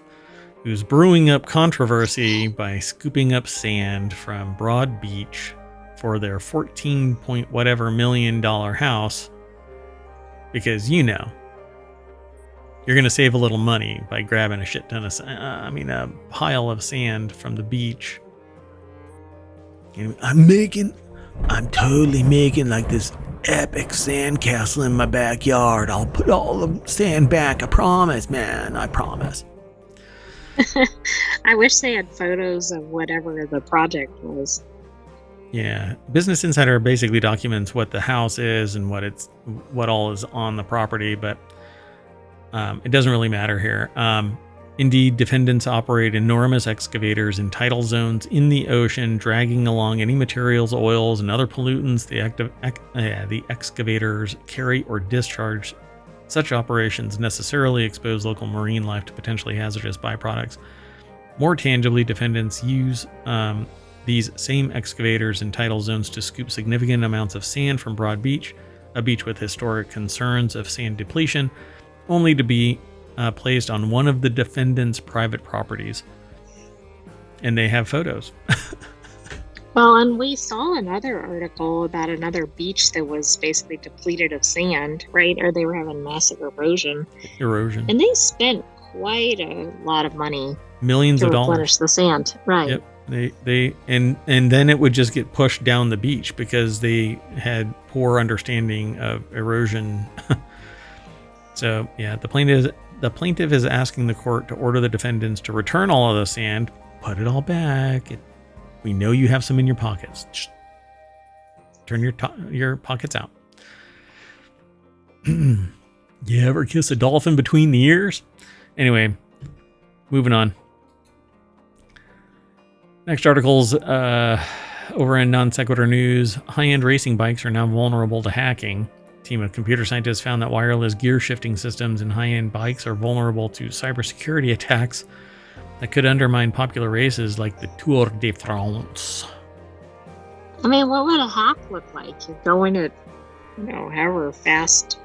who's brewing up controversy by scooping up sand from Broad Beach for their 14 point whatever million dollar house. Because, you know, you're going to save a little money by grabbing a shit ton of a pile of sand from the beach. And I'm totally making like this epic sandcastle in my backyard. I'll put all the sand back. I promise, man. I promise. I wish they had photos of whatever the project was. Yeah, Business Insider basically documents what the house is and what all is on the property, but it doesn't really matter here. Indeed, defendants operate enormous excavators in tidal zones in the ocean, dragging along any materials, oils, and other pollutants the excavators carry or discharge. Such operations necessarily expose local marine life to potentially hazardous byproducts. More tangibly, defendants use these same excavators in tidal zones to scoop significant amounts of sand from Broad Beach, a beach with historic concerns of sand depletion, only to be placed on one of the defendants' private properties. And they have photos. Well, and we saw another article about another beach that was basically depleted of sand, right? Or they were having massive erosion. And they spent quite a lot of money millions to of replenish dollars. the sand, right? Yep. And then it would just get pushed down the beach because they had poor understanding of erosion. So yeah, the plaintiff is asking the court to order the defendants to return all of the sand, put it all back. We know you have some in your pockets. Just turn your pockets out. You ever kiss a dolphin between the ears? Anyway, moving on. Next article's over in Non Sequitur News. High-end racing bikes are now vulnerable to hacking. A team of computer scientists found that wireless gear shifting systems in high-end bikes are vulnerable to cybersecurity attacks that could undermine popular races like the Tour de France. I mean, what would a hack look like? You're going at, however fast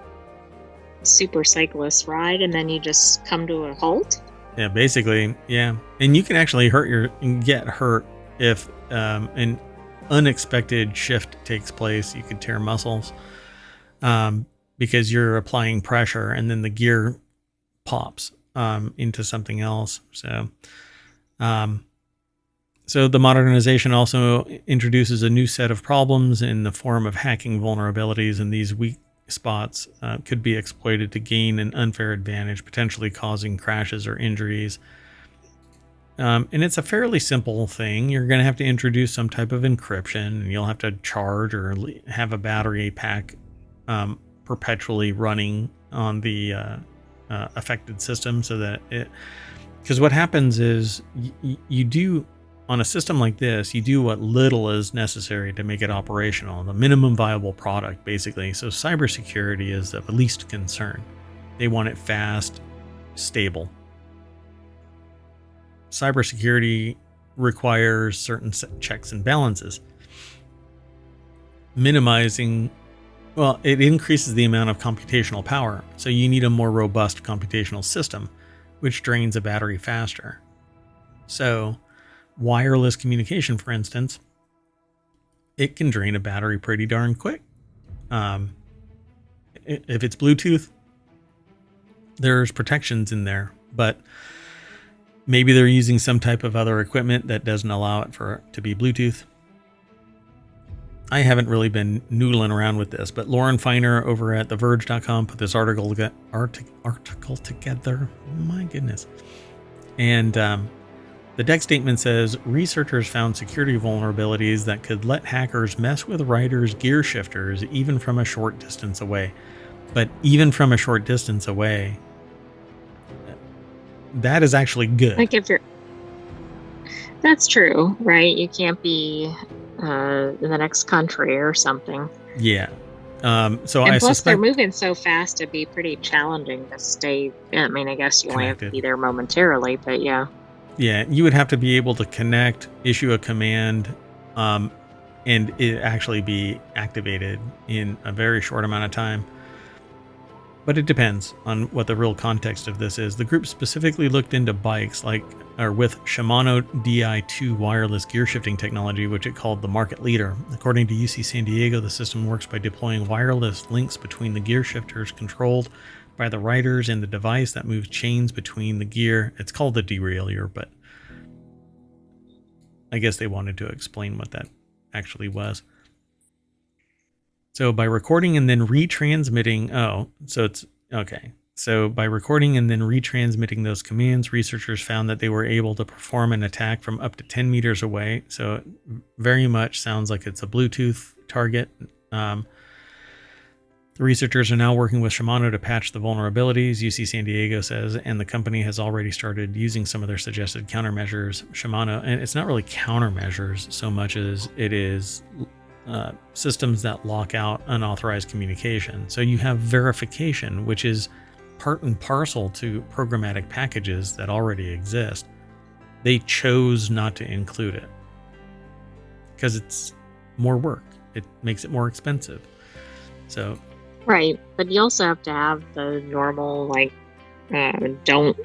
super cyclists ride, and then you just come to a halt? Yeah, basically, yeah. And you can actually get hurt if an unexpected shift takes place. You could tear muscles because you're applying pressure, and then the gear pops into something else. So the modernization also introduces a new set of problems in the form of hacking vulnerabilities, and these weak spots could be exploited to gain an unfair advantage, potentially causing crashes or injuries. And it's a fairly simple thing. You're going to have to introduce some type of encryption, and you'll have to charge or have a battery pack perpetually running on the affected system, so that because what happens is you do on a system like this, you do what little is necessary to make it operational, the minimum viable product, basically. So cybersecurity is of least concern. They want it fast, stable. Cybersecurity requires certain checks and balances. It increases the amount of computational power, so you need a more robust computational system, which drains a battery faster. So wireless communication, for instance, it can drain a battery pretty darn quick. If it's Bluetooth, there's protections in there, but maybe they're using some type of other equipment that doesn't allow it to be Bluetooth. I haven't really been noodling around with this, but Lauren Feiner over at TheVerge.com put this article together. My goodness. And the deck statement says researchers found security vulnerabilities that could let hackers mess with riders' gear shifters even from a short distance away. But even from a short distance away, that is actually good. Like if you're, that's true, right? You can't be in the next country or something. Yeah. So and I plus, they're suspect moving so fast, it'd be pretty challenging to stay. I mean, I guess you only have to connected. be there momentarily, but yeah. Yeah, you would have to be able to connect, issue a command, and it actually be activated in a very short amount of time. But it depends on what the real context of this is. The group specifically looked into bikes with Shimano Di2 wireless gear shifting technology, which it called the market leader. According to UC San Diego, the system works by deploying wireless links between the gear shifters controlled by the riders and the device that moves chains between the gear. It's called the derailleur, but I guess they wanted to explain what that actually was. So by recording and then retransmitting, So by recording and then retransmitting those commands, researchers found that they were able to perform an attack from up to 10 meters away. So it very much sounds like it's a Bluetooth target. The researchers are now working with Shimano to patch the vulnerabilities, UC San Diego says, and the company has already started using some of their suggested countermeasures. Shimano, and it's not really countermeasures so much as it is systems that lock out unauthorized communication. So you have verification, which is part and parcel to programmatic packages that already exist. They chose not to include it because it's more work. It makes it more expensive. So, right. But you also have to have the normal, don't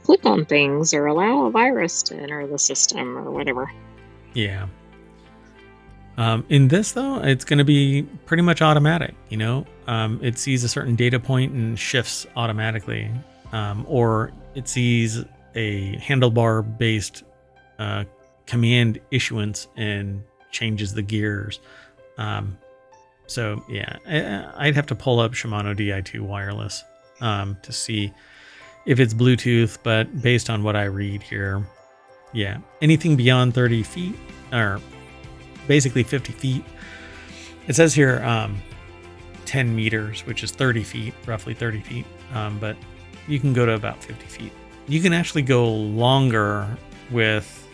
click on things or allow a virus to enter the system or whatever. Yeah. In this, though, it's going to be pretty much automatic. It sees a certain data point and shifts automatically, or it sees a handlebar-based command issuance and changes the gears. So yeah, I'd have to pull up Shimano Di2 wireless to see if it's Bluetooth, but based on what I read here, yeah, anything beyond 30 feet or basically 50 feet. It says here 10 meters, which is 30 feet, roughly 30 feet, but you can go to about 50 feet. You can actually go longer with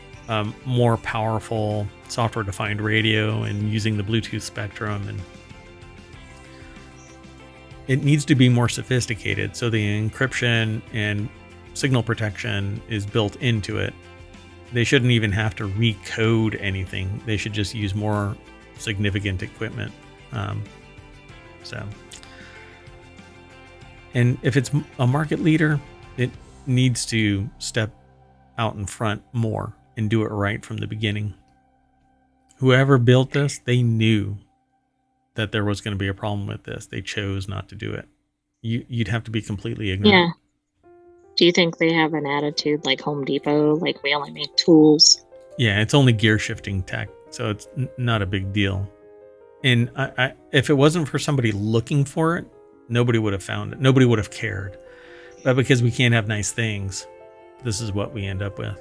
more powerful software-defined radio and using the Bluetooth spectrum, and it needs to be more sophisticated, so the encryption and signal protection is built into it. They shouldn't even have to recode anything. They should just use more significant equipment. And if it's a market leader, it needs to step out in front more and do it right from the beginning. Whoever built this, they knew that there was going to be a problem with this. They chose not to do it. You'd have to be completely ignorant. Yeah. Do you think they have an attitude like Home Depot, like we only make tools? Yeah, it's only gear shifting tech, so it's not a big deal. And if it wasn't for somebody looking for it, nobody would have found it. Nobody would have cared. But because we can't have nice things, this is what we end up with.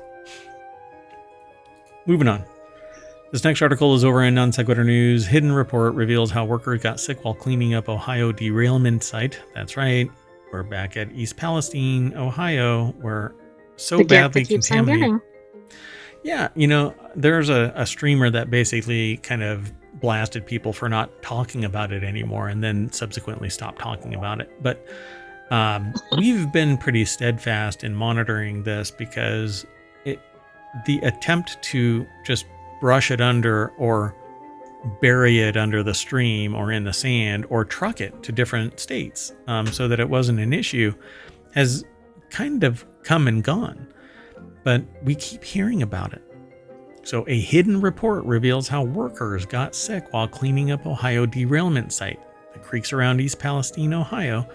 Moving on. This next article is over in Non Sequitur News. Hidden report reveals how workers got sick while cleaning up Ohio derailment site. That's right. We're back at East Palestine, Ohio, where so badly contaminated. Yeah, there's a streamer that basically kind of blasted people for not talking about it anymore and then subsequently stopped talking about it. But we've been pretty steadfast in monitoring this because the attempt to just brush it under or bury it under the stream or in the sand or truck it to different states so that it wasn't an issue has kind of come and gone. But we keep hearing about it. So a hidden report reveals how workers got sick while cleaning up Ohio derailment site. The creeks around East Palestine, Ohio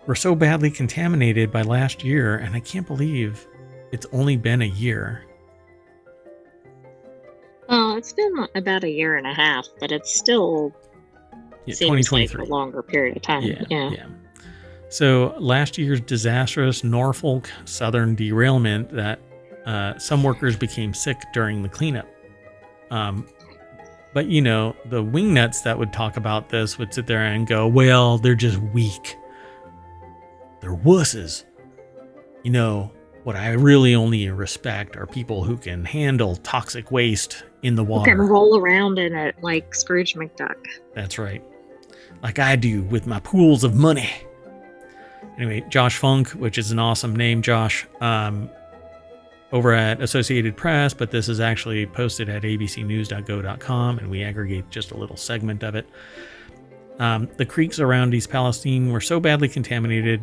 were so badly contaminated by last year, and I can't believe it's only been a year. Well, Well, it's been about a year and a half, but it still Yeah, seems like a 2023. longer period of time. Yeah. So last year's disastrous Norfolk Southern derailment that some workers became sick during the cleanup. But, you know, the wingnuts that would talk about this would sit there and go, well, they're just weak. They're wusses. You know, what I really only respect are people who can handle toxic waste in the water. You can roll around in it like Scrooge McDuck. That's right. Like I do with my pools of money. Anyway, Josh Funk, which is an awesome name, Josh, over at Associated Press, but this is actually posted at abcnews.go.com, and we aggregate just a little segment of it. The creeks around East Palestine were so badly contaminated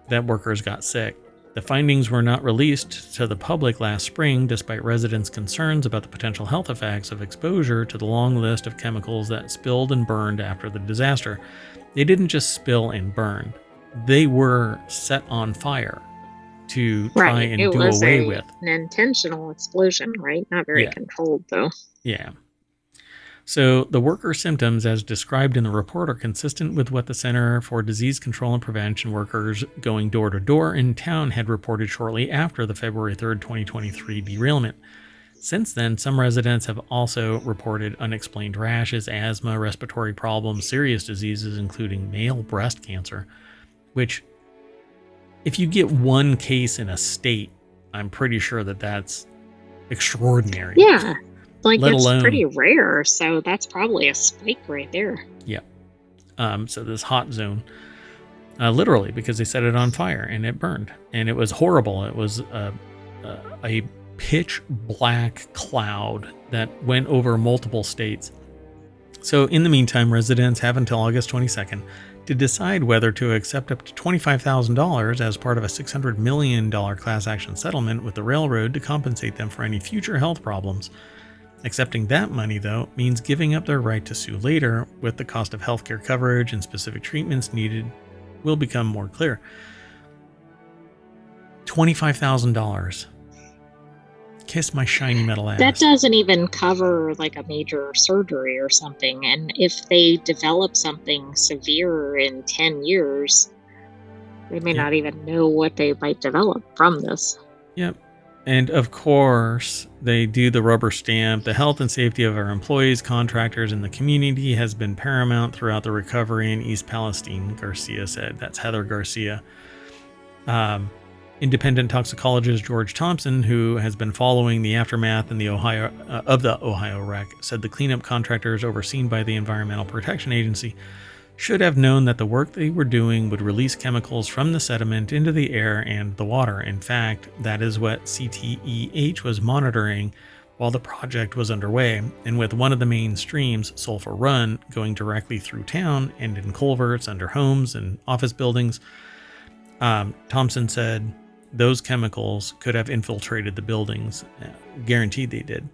that workers got sick. The findings were not released to the public last spring, despite residents' concerns about the potential health effects of exposure to the long list of chemicals that spilled and burned after the disaster. They didn't just spill and burn. They were set on fire to try and do away with. An intentional explosion, right? Not very controlled, though. Yeah. So the worker symptoms, as described in the report, are consistent with what the Center for Disease Control and Prevention workers going door to door in town had reported shortly after the February 3rd, 2023 derailment. Since then, some residents have also reported unexplained rashes, asthma, respiratory problems, serious diseases, including male breast cancer, which, if you get one case in a state, I'm pretty sure that that's extraordinary. Yeah. Like, let it's alone, pretty rare, so that's probably a spike right there. Yeah. So this hot zone, literally, because they set it on fire and it burned. And it was horrible. It was a pitch black cloud that went over multiple states. So in the meantime, residents have until August 22nd to decide whether to accept up to $25,000 as part of a $600 million class action settlement with the railroad to compensate them for any future health problems. Accepting that money, though, means giving up their right to sue later, with the cost of healthcare coverage and specific treatments needed will become more clear. $25,000. Kiss my shiny metal ass. That doesn't even cover like a major surgery or something. And if they develop something severe in 10 years, they may not even know what they might develop from this. Yep. And of course, they do the rubber stamp. The health and safety of our employees, contractors, and the community has been paramount throughout the recovery in East Palestine, Garcia said. That's Heather Garcia. Independent toxicologist George Thompson, who has been following the aftermath in the Ohio wreck, said the cleanup contractors overseen by the Environmental Protection Agency should have known that the work they were doing would release chemicals from the sediment into the air and the water. In fact, that is what CTEH was monitoring while the project was underway, and with one of the main streams, Sulphur Run, going directly through town and in culverts under homes and office buildings. Thompson said those chemicals could have infiltrated the buildings. Guaranteed they did.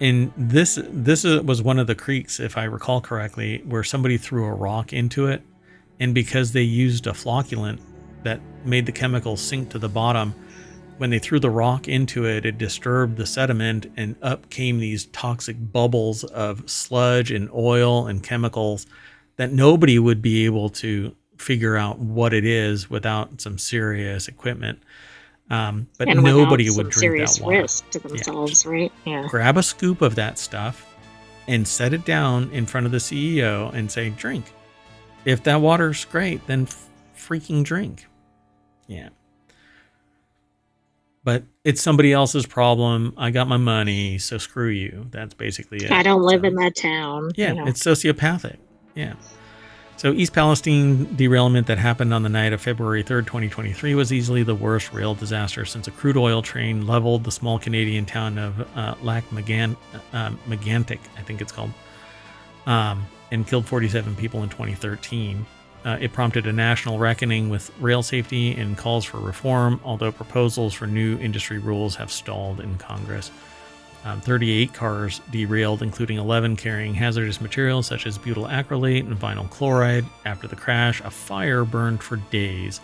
And this was one of the creeks, if I recall correctly, where somebody threw a rock into it, and because they used a flocculant that made the chemicals sink to the bottom, when they threw the rock into it, it disturbed the sediment, and up came these toxic bubbles of sludge and oil and chemicals that nobody would be able to figure out what it is without some serious equipment. But and nobody would drink serious that water. Risk to themselves, right? Yeah. Grab a scoop of that stuff and set it down in front of the CEO and say, drink. If that water's great, then freaking drink. Yeah. But it's somebody else's problem. I got my money, so screw you. That's basically it. I don't live in that town. Yeah, it's sociopathic. Yeah. So East Palestine derailment that happened on the night of February 3rd, 2023 was easily the worst rail disaster since a crude oil train leveled the small Canadian town of Megantic, I think it's called, and killed 47 people in 2013. It prompted a national reckoning with rail safety and calls for reform, although proposals for new industry rules have stalled in Congress. 38 cars derailed, including 11 carrying hazardous materials such as butyl acrylate and vinyl chloride. After the crash, a fire burned for days.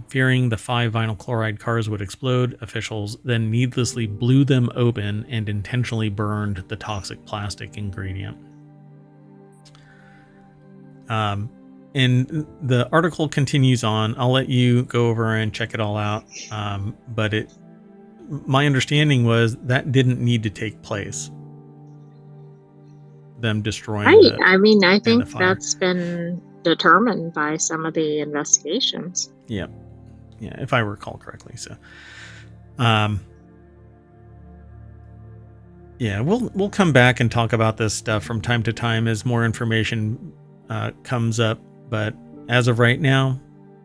Fearing the 5 vinyl chloride cars would explode, officials then needlessly blew them open and intentionally burned the toxic plastic ingredient. And the article continues on. I'll let you go over and check it all out. But my understanding was that didn't need to take place. Them destroying Right. I mean, I think fire. that's been determined by some of the investigations. Yeah, if I recall correctly. So, yeah, we'll come back and talk about this stuff from time to time as more information comes up. But as of right now,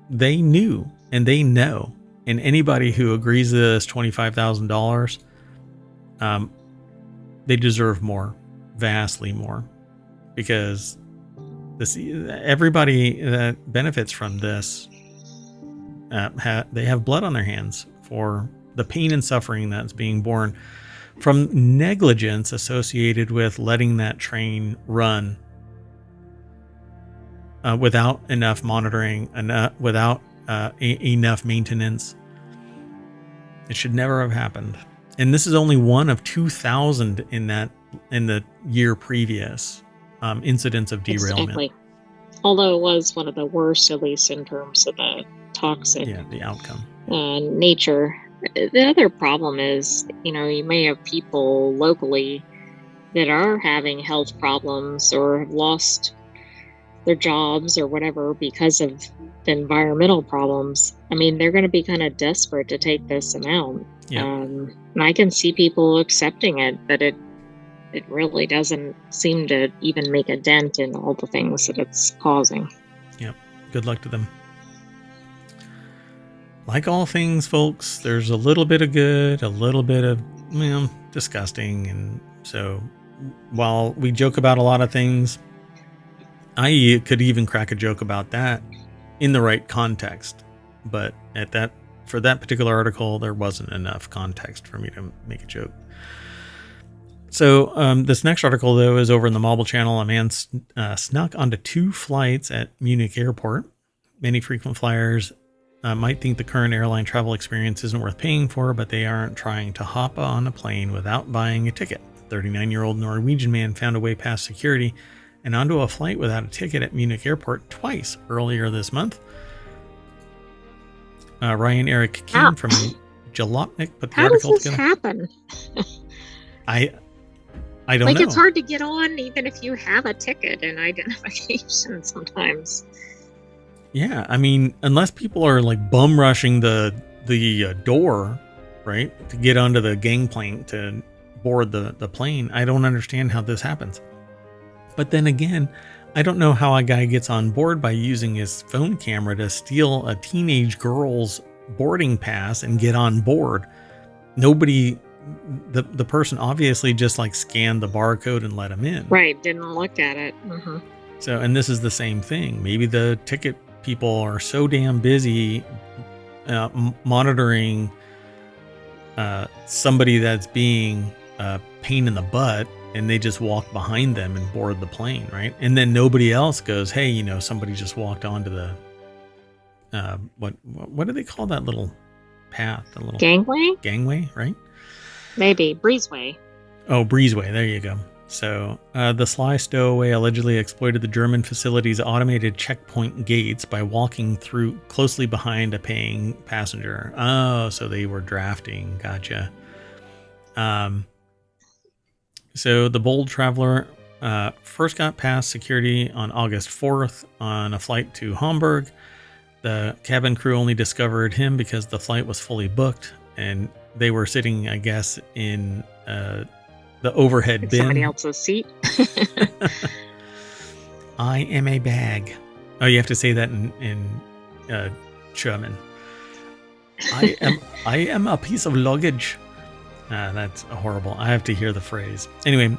they knew and they know. And anybody who agrees to this $25,000, they deserve more, vastly more, because everybody that benefits from this, they have blood on their hands for the pain and suffering that's being borne from negligence associated with letting that train run without enough monitoring, without enough maintenance. It should never have happened. And this is only one of 2,000 in the year previous incidents of derailment. Exactly. Although it was one of the worst, at least in terms of the toxic the outcome nature. The other problem is, you may have people locally that are having health problems or have lost their jobs or whatever because of the environmental problems. I mean, they're going to be kind of desperate to take this amount. Yep. And I can see people accepting it, but it really doesn't seem to even make a dent in all the things that it's causing. Yep. Good luck to them. Like all things, folks, there's a little bit of good, a little bit of disgusting. And so while we joke about a lot of things, I could even crack a joke about that in the right context. But for that particular article, there wasn't enough context for me to make a joke. So this next article, though, is over in the Mobile Channel. A man snuck onto 2 flights at Munich airport. Many frequent flyers might think the current airline travel experience isn't worth paying for, but they aren't trying to hop on a plane without buying a ticket. 39-year-old Norwegian man found a way past security and onto a flight without a ticket at Munich airport twice earlier this month. Ryan Eric Keane from Jalopnik put the article together. How does this happen? I don't know. It's hard to get on even if you have a ticket and identification sometimes. Yeah, I mean, unless people are like bum rushing the door, right, to get onto the gangplank to board the plane, I don't understand how this happens. But then again, I don't know how a guy gets on board by using his phone camera to steal a teenage girl's boarding pass and get on board. The person obviously just like scanned the barcode and let him in. Right, didn't look at it. Mm-hmm. So, and this is the same thing. Maybe the ticket people are so damn busy monitoring somebody that's being a pain in the butt, and they just walk behind them and board the plane, right? And then nobody else goes, hey, somebody just walked onto the what do they call that little path? The little gangway, right? Maybe breezeway. Oh, breezeway. There you go. So the sly stowaway allegedly exploited the German facility's automated checkpoint gates by walking through closely behind a paying passenger. Oh, so they were drafting. Gotcha. So the bold traveler first got past security on August 4th on a flight to Hamburg. The cabin crew only discovered him because the flight was fully booked, and they were sitting, I guess, in the overhead bin. Somebody else's seat. I am a bag. Oh, you have to say that in German. I am a piece of luggage. That's horrible. I have to hear the phrase. Anyway,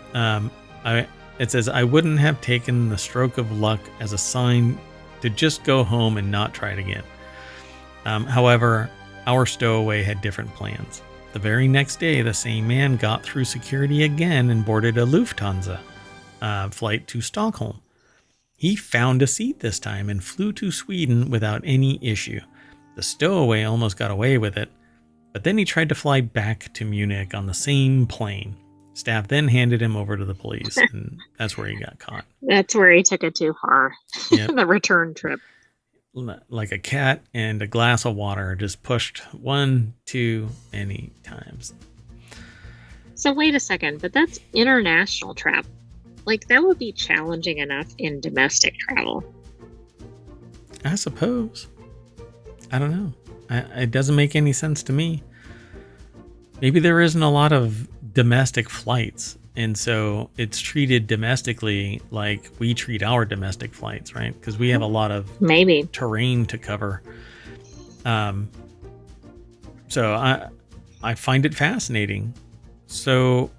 it says, I wouldn't have taken the stroke of luck as a sign to just go home and not try it again. However, our stowaway had different plans. The very next day, the same man got through security again and boarded a Lufthansa flight to Stockholm. He found a seat this time and flew to Sweden without any issue. The stowaway almost got away with it, but then he tried to fly back to Munich on the same plane. Staff then handed him over to the police, and that's where he got caught. That's where he took it too far. Yep. The return trip. Like a cat and a glass of water, just pushed 1 too many times. So wait a second, but that's international travel. Like, that would be challenging enough in domestic travel. I suppose. I don't know. It doesn't make any sense to me. Maybe there isn't a lot of domestic flights, and so it's treated domestically like we treat our domestic flights, right? Because we have a lot of terrain to cover. So I find it fascinating. So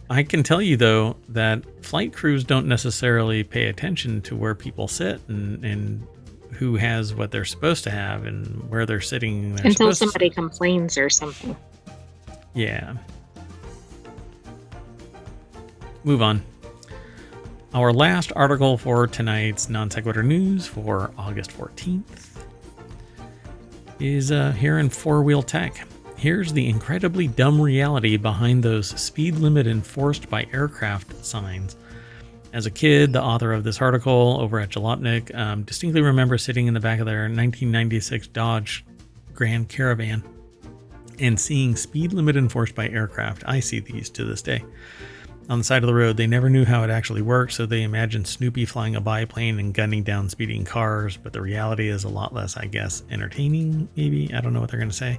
I can tell you, though, that flight crews don't necessarily pay attention to where people sit and who has what they're supposed to have and where they're sitting. Until somebody complains or something. Yeah. Move on. Our last article for tonight's Non Sequitur News for August 14th is here in Four Wheel Tech. Here's the incredibly dumb reality behind those speed limit enforced by aircraft signs. As a kid, the author of this article over at Jalopnik distinctly remembers sitting in the back of their 1996 Dodge Grand Caravan and seeing speed limit enforced by aircraft. I see these to this day. On the side of the road, they never knew how it actually worked, so they imagined Snoopy flying a biplane and gunning down speeding cars, but the reality is a lot less, I guess, entertaining, maybe? I don't know what they're going to say.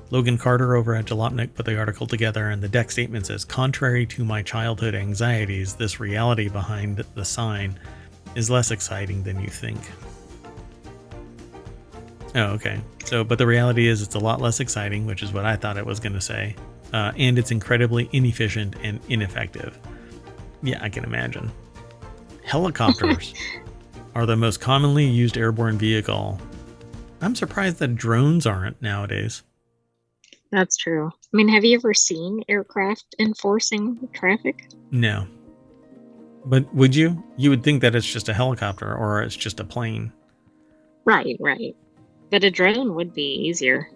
Logan Carter over at Jalopnik put the article together, and the deck statement says, contrary to my childhood anxieties, this reality behind the sign is less exciting than you think. Oh, okay. So, but the reality is it's a lot less exciting, which is what I thought it was going to say. And it's incredibly inefficient and ineffective. Yeah, I can imagine. Helicopters are the most commonly used airborne vehicle. I'm surprised that drones aren't nowadays. That's true. I mean, have you ever seen aircraft enforcing traffic? No. But would you? You would think that it's just a helicopter or it's just a plane. Right. But a drone would be easier.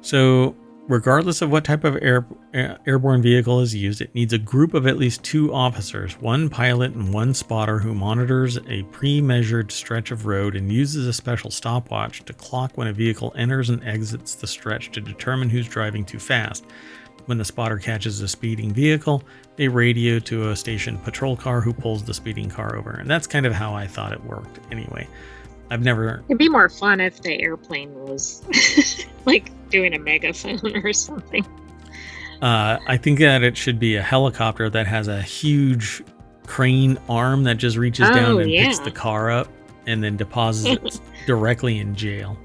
So, regardless of what type of airborne vehicle is used, it needs a group of at least 2 officers, 1 pilot and 1 spotter who monitors a pre-measured stretch of road and uses a special stopwatch to clock when a vehicle enters and exits the stretch to determine who's driving too fast. When the spotter catches a speeding vehicle, they radio to a station patrol car who pulls the speeding car over. And that's kind of how I thought it worked anyway. It'd be more fun if the airplane was like doing a megaphone or something. I think that it should be a helicopter that has a huge crane arm that just reaches down and picks the car up and then deposits it directly in jail.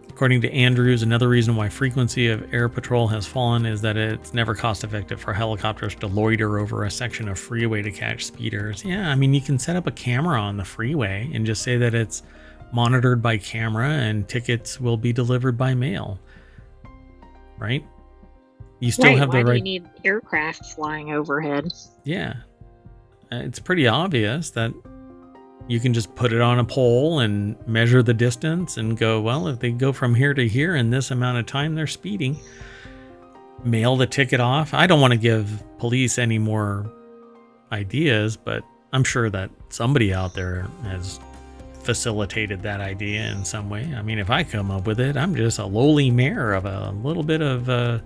According to Andrews, another reason why frequency of air patrol has fallen is that it's never cost effective for helicopters to loiter over a section of freeway to catch speeders. Yeah, I mean, you can set up a camera on the freeway and just say that it's monitored by camera and tickets will be delivered by mail. Right? You still have the right. Why do you need aircraft flying overhead? Yeah. It's pretty obvious that you can just put it on a pole and measure the distance and go, well, if they go from here to here in this amount of time, they're speeding. Mail the ticket off. I don't want to give police any more ideas, but I'm sure that somebody out there has facilitated that idea in some way. I mean, if I come up with it, I'm just a lowly mayor of a little bit of a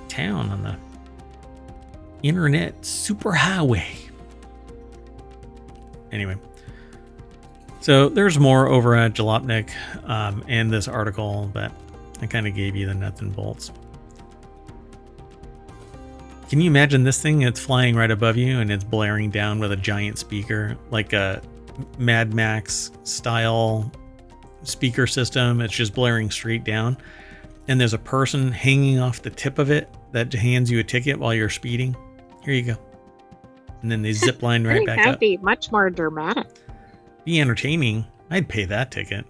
town on the internet superhighway. Anyway. So there's more over at Jalopnik and this article, but I kind of gave you the nuts and bolts. Can you imagine this thing? It's flying right above you and it's blaring down with a giant speaker, like a Mad Max style speaker system. It's just blaring straight down. And there's a person hanging off the tip of it that hands you a ticket while you're speeding. Here you go. And then they zip line right back up. That'd be much more dramatic. Be entertaining. I'd pay that ticket.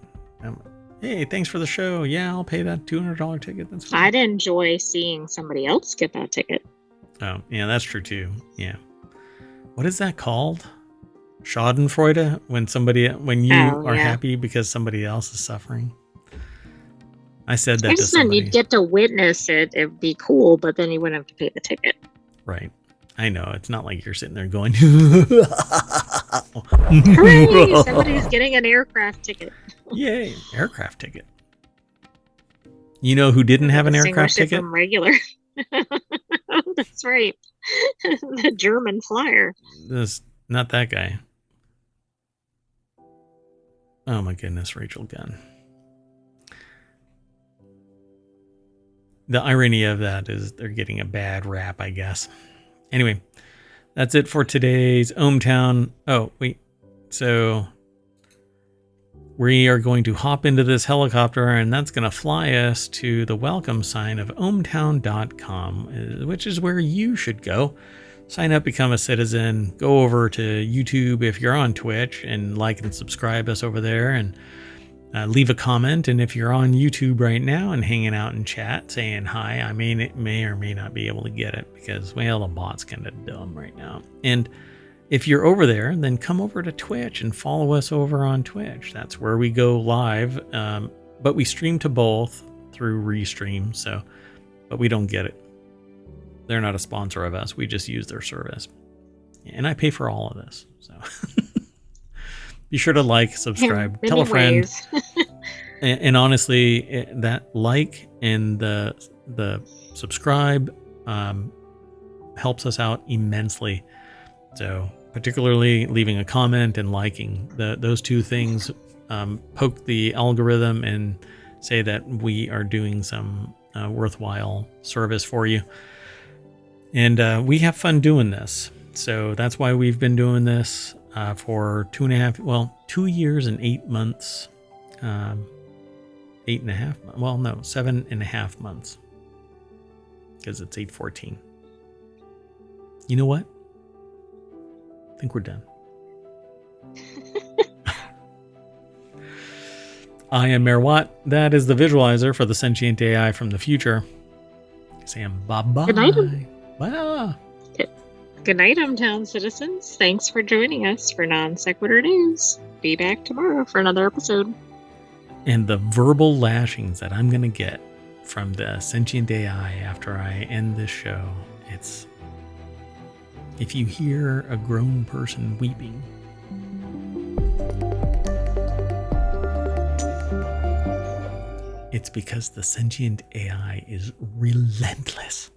Hey, thanks for the show. Yeah, I'll pay that $200 ticket. That's fine. I'd enjoy seeing somebody else get that ticket. Oh, yeah, that's true too. Yeah. What is that called? Schadenfreude, when you Oh, are yeah. happy because somebody else is suffering. I said I that to just meant somebody. you'd get to witness it. It'd be cool, but then you wouldn't have to pay the ticket. Right. I know. It's not like you're sitting there going, Hooray! Somebody's getting an aircraft ticket. yay, aircraft ticket. You know who didn't have an aircraft Distinguish it ticket? from regular. That's right. The German flyer. This, not that guy. Oh my goodness, Rachel Gunn. The irony of that is they're getting a bad rap, I guess. Anyway, that's it for today's ohmTown. Oh, wait. So we are going to hop into this helicopter, and that's going to fly us to the welcome sign of ohmTown.com, which is where you should go. Sign up, become a citizen, go over to YouTube if you're on Twitch, and like and subscribe us over there, and leave a comment. And if you're on YouTube right now and hanging out in chat saying hi, I mean, it may or may not be able to get it because, well, the bot's kind of dumb right now. And if you're over there, then come over to Twitch and follow us over on Twitch. That's where we go live. But we stream to both through Restream, but we don't get it. They're not a sponsor of us. We just use their service. And I pay for all of this. So be sure to like, subscribe, tell a friend. And honestly, that like and the subscribe helps us out immensely. So particularly leaving a comment and liking, those two things poke the algorithm and say that we are doing some worthwhile service for you. And we have fun doing this. So that's why we've been doing this for 2 years and 8 months. 8.5, well, no, 7.5 months. Because it's 8/14. You know what? I think we're done. I am Mayor Watt. That is the visualizer for the Sentient AI from the future. Sam, bye-bye. Good night. Bye. Good night, ohmTown citizens. Thanks for joining us for Non Sequitur News. Be back tomorrow for another episode. And the verbal lashings that I'm going to get from the Sentient AI after I end this show, it's... If you hear a grown person weeping, it's because the Sentient AI is relentless.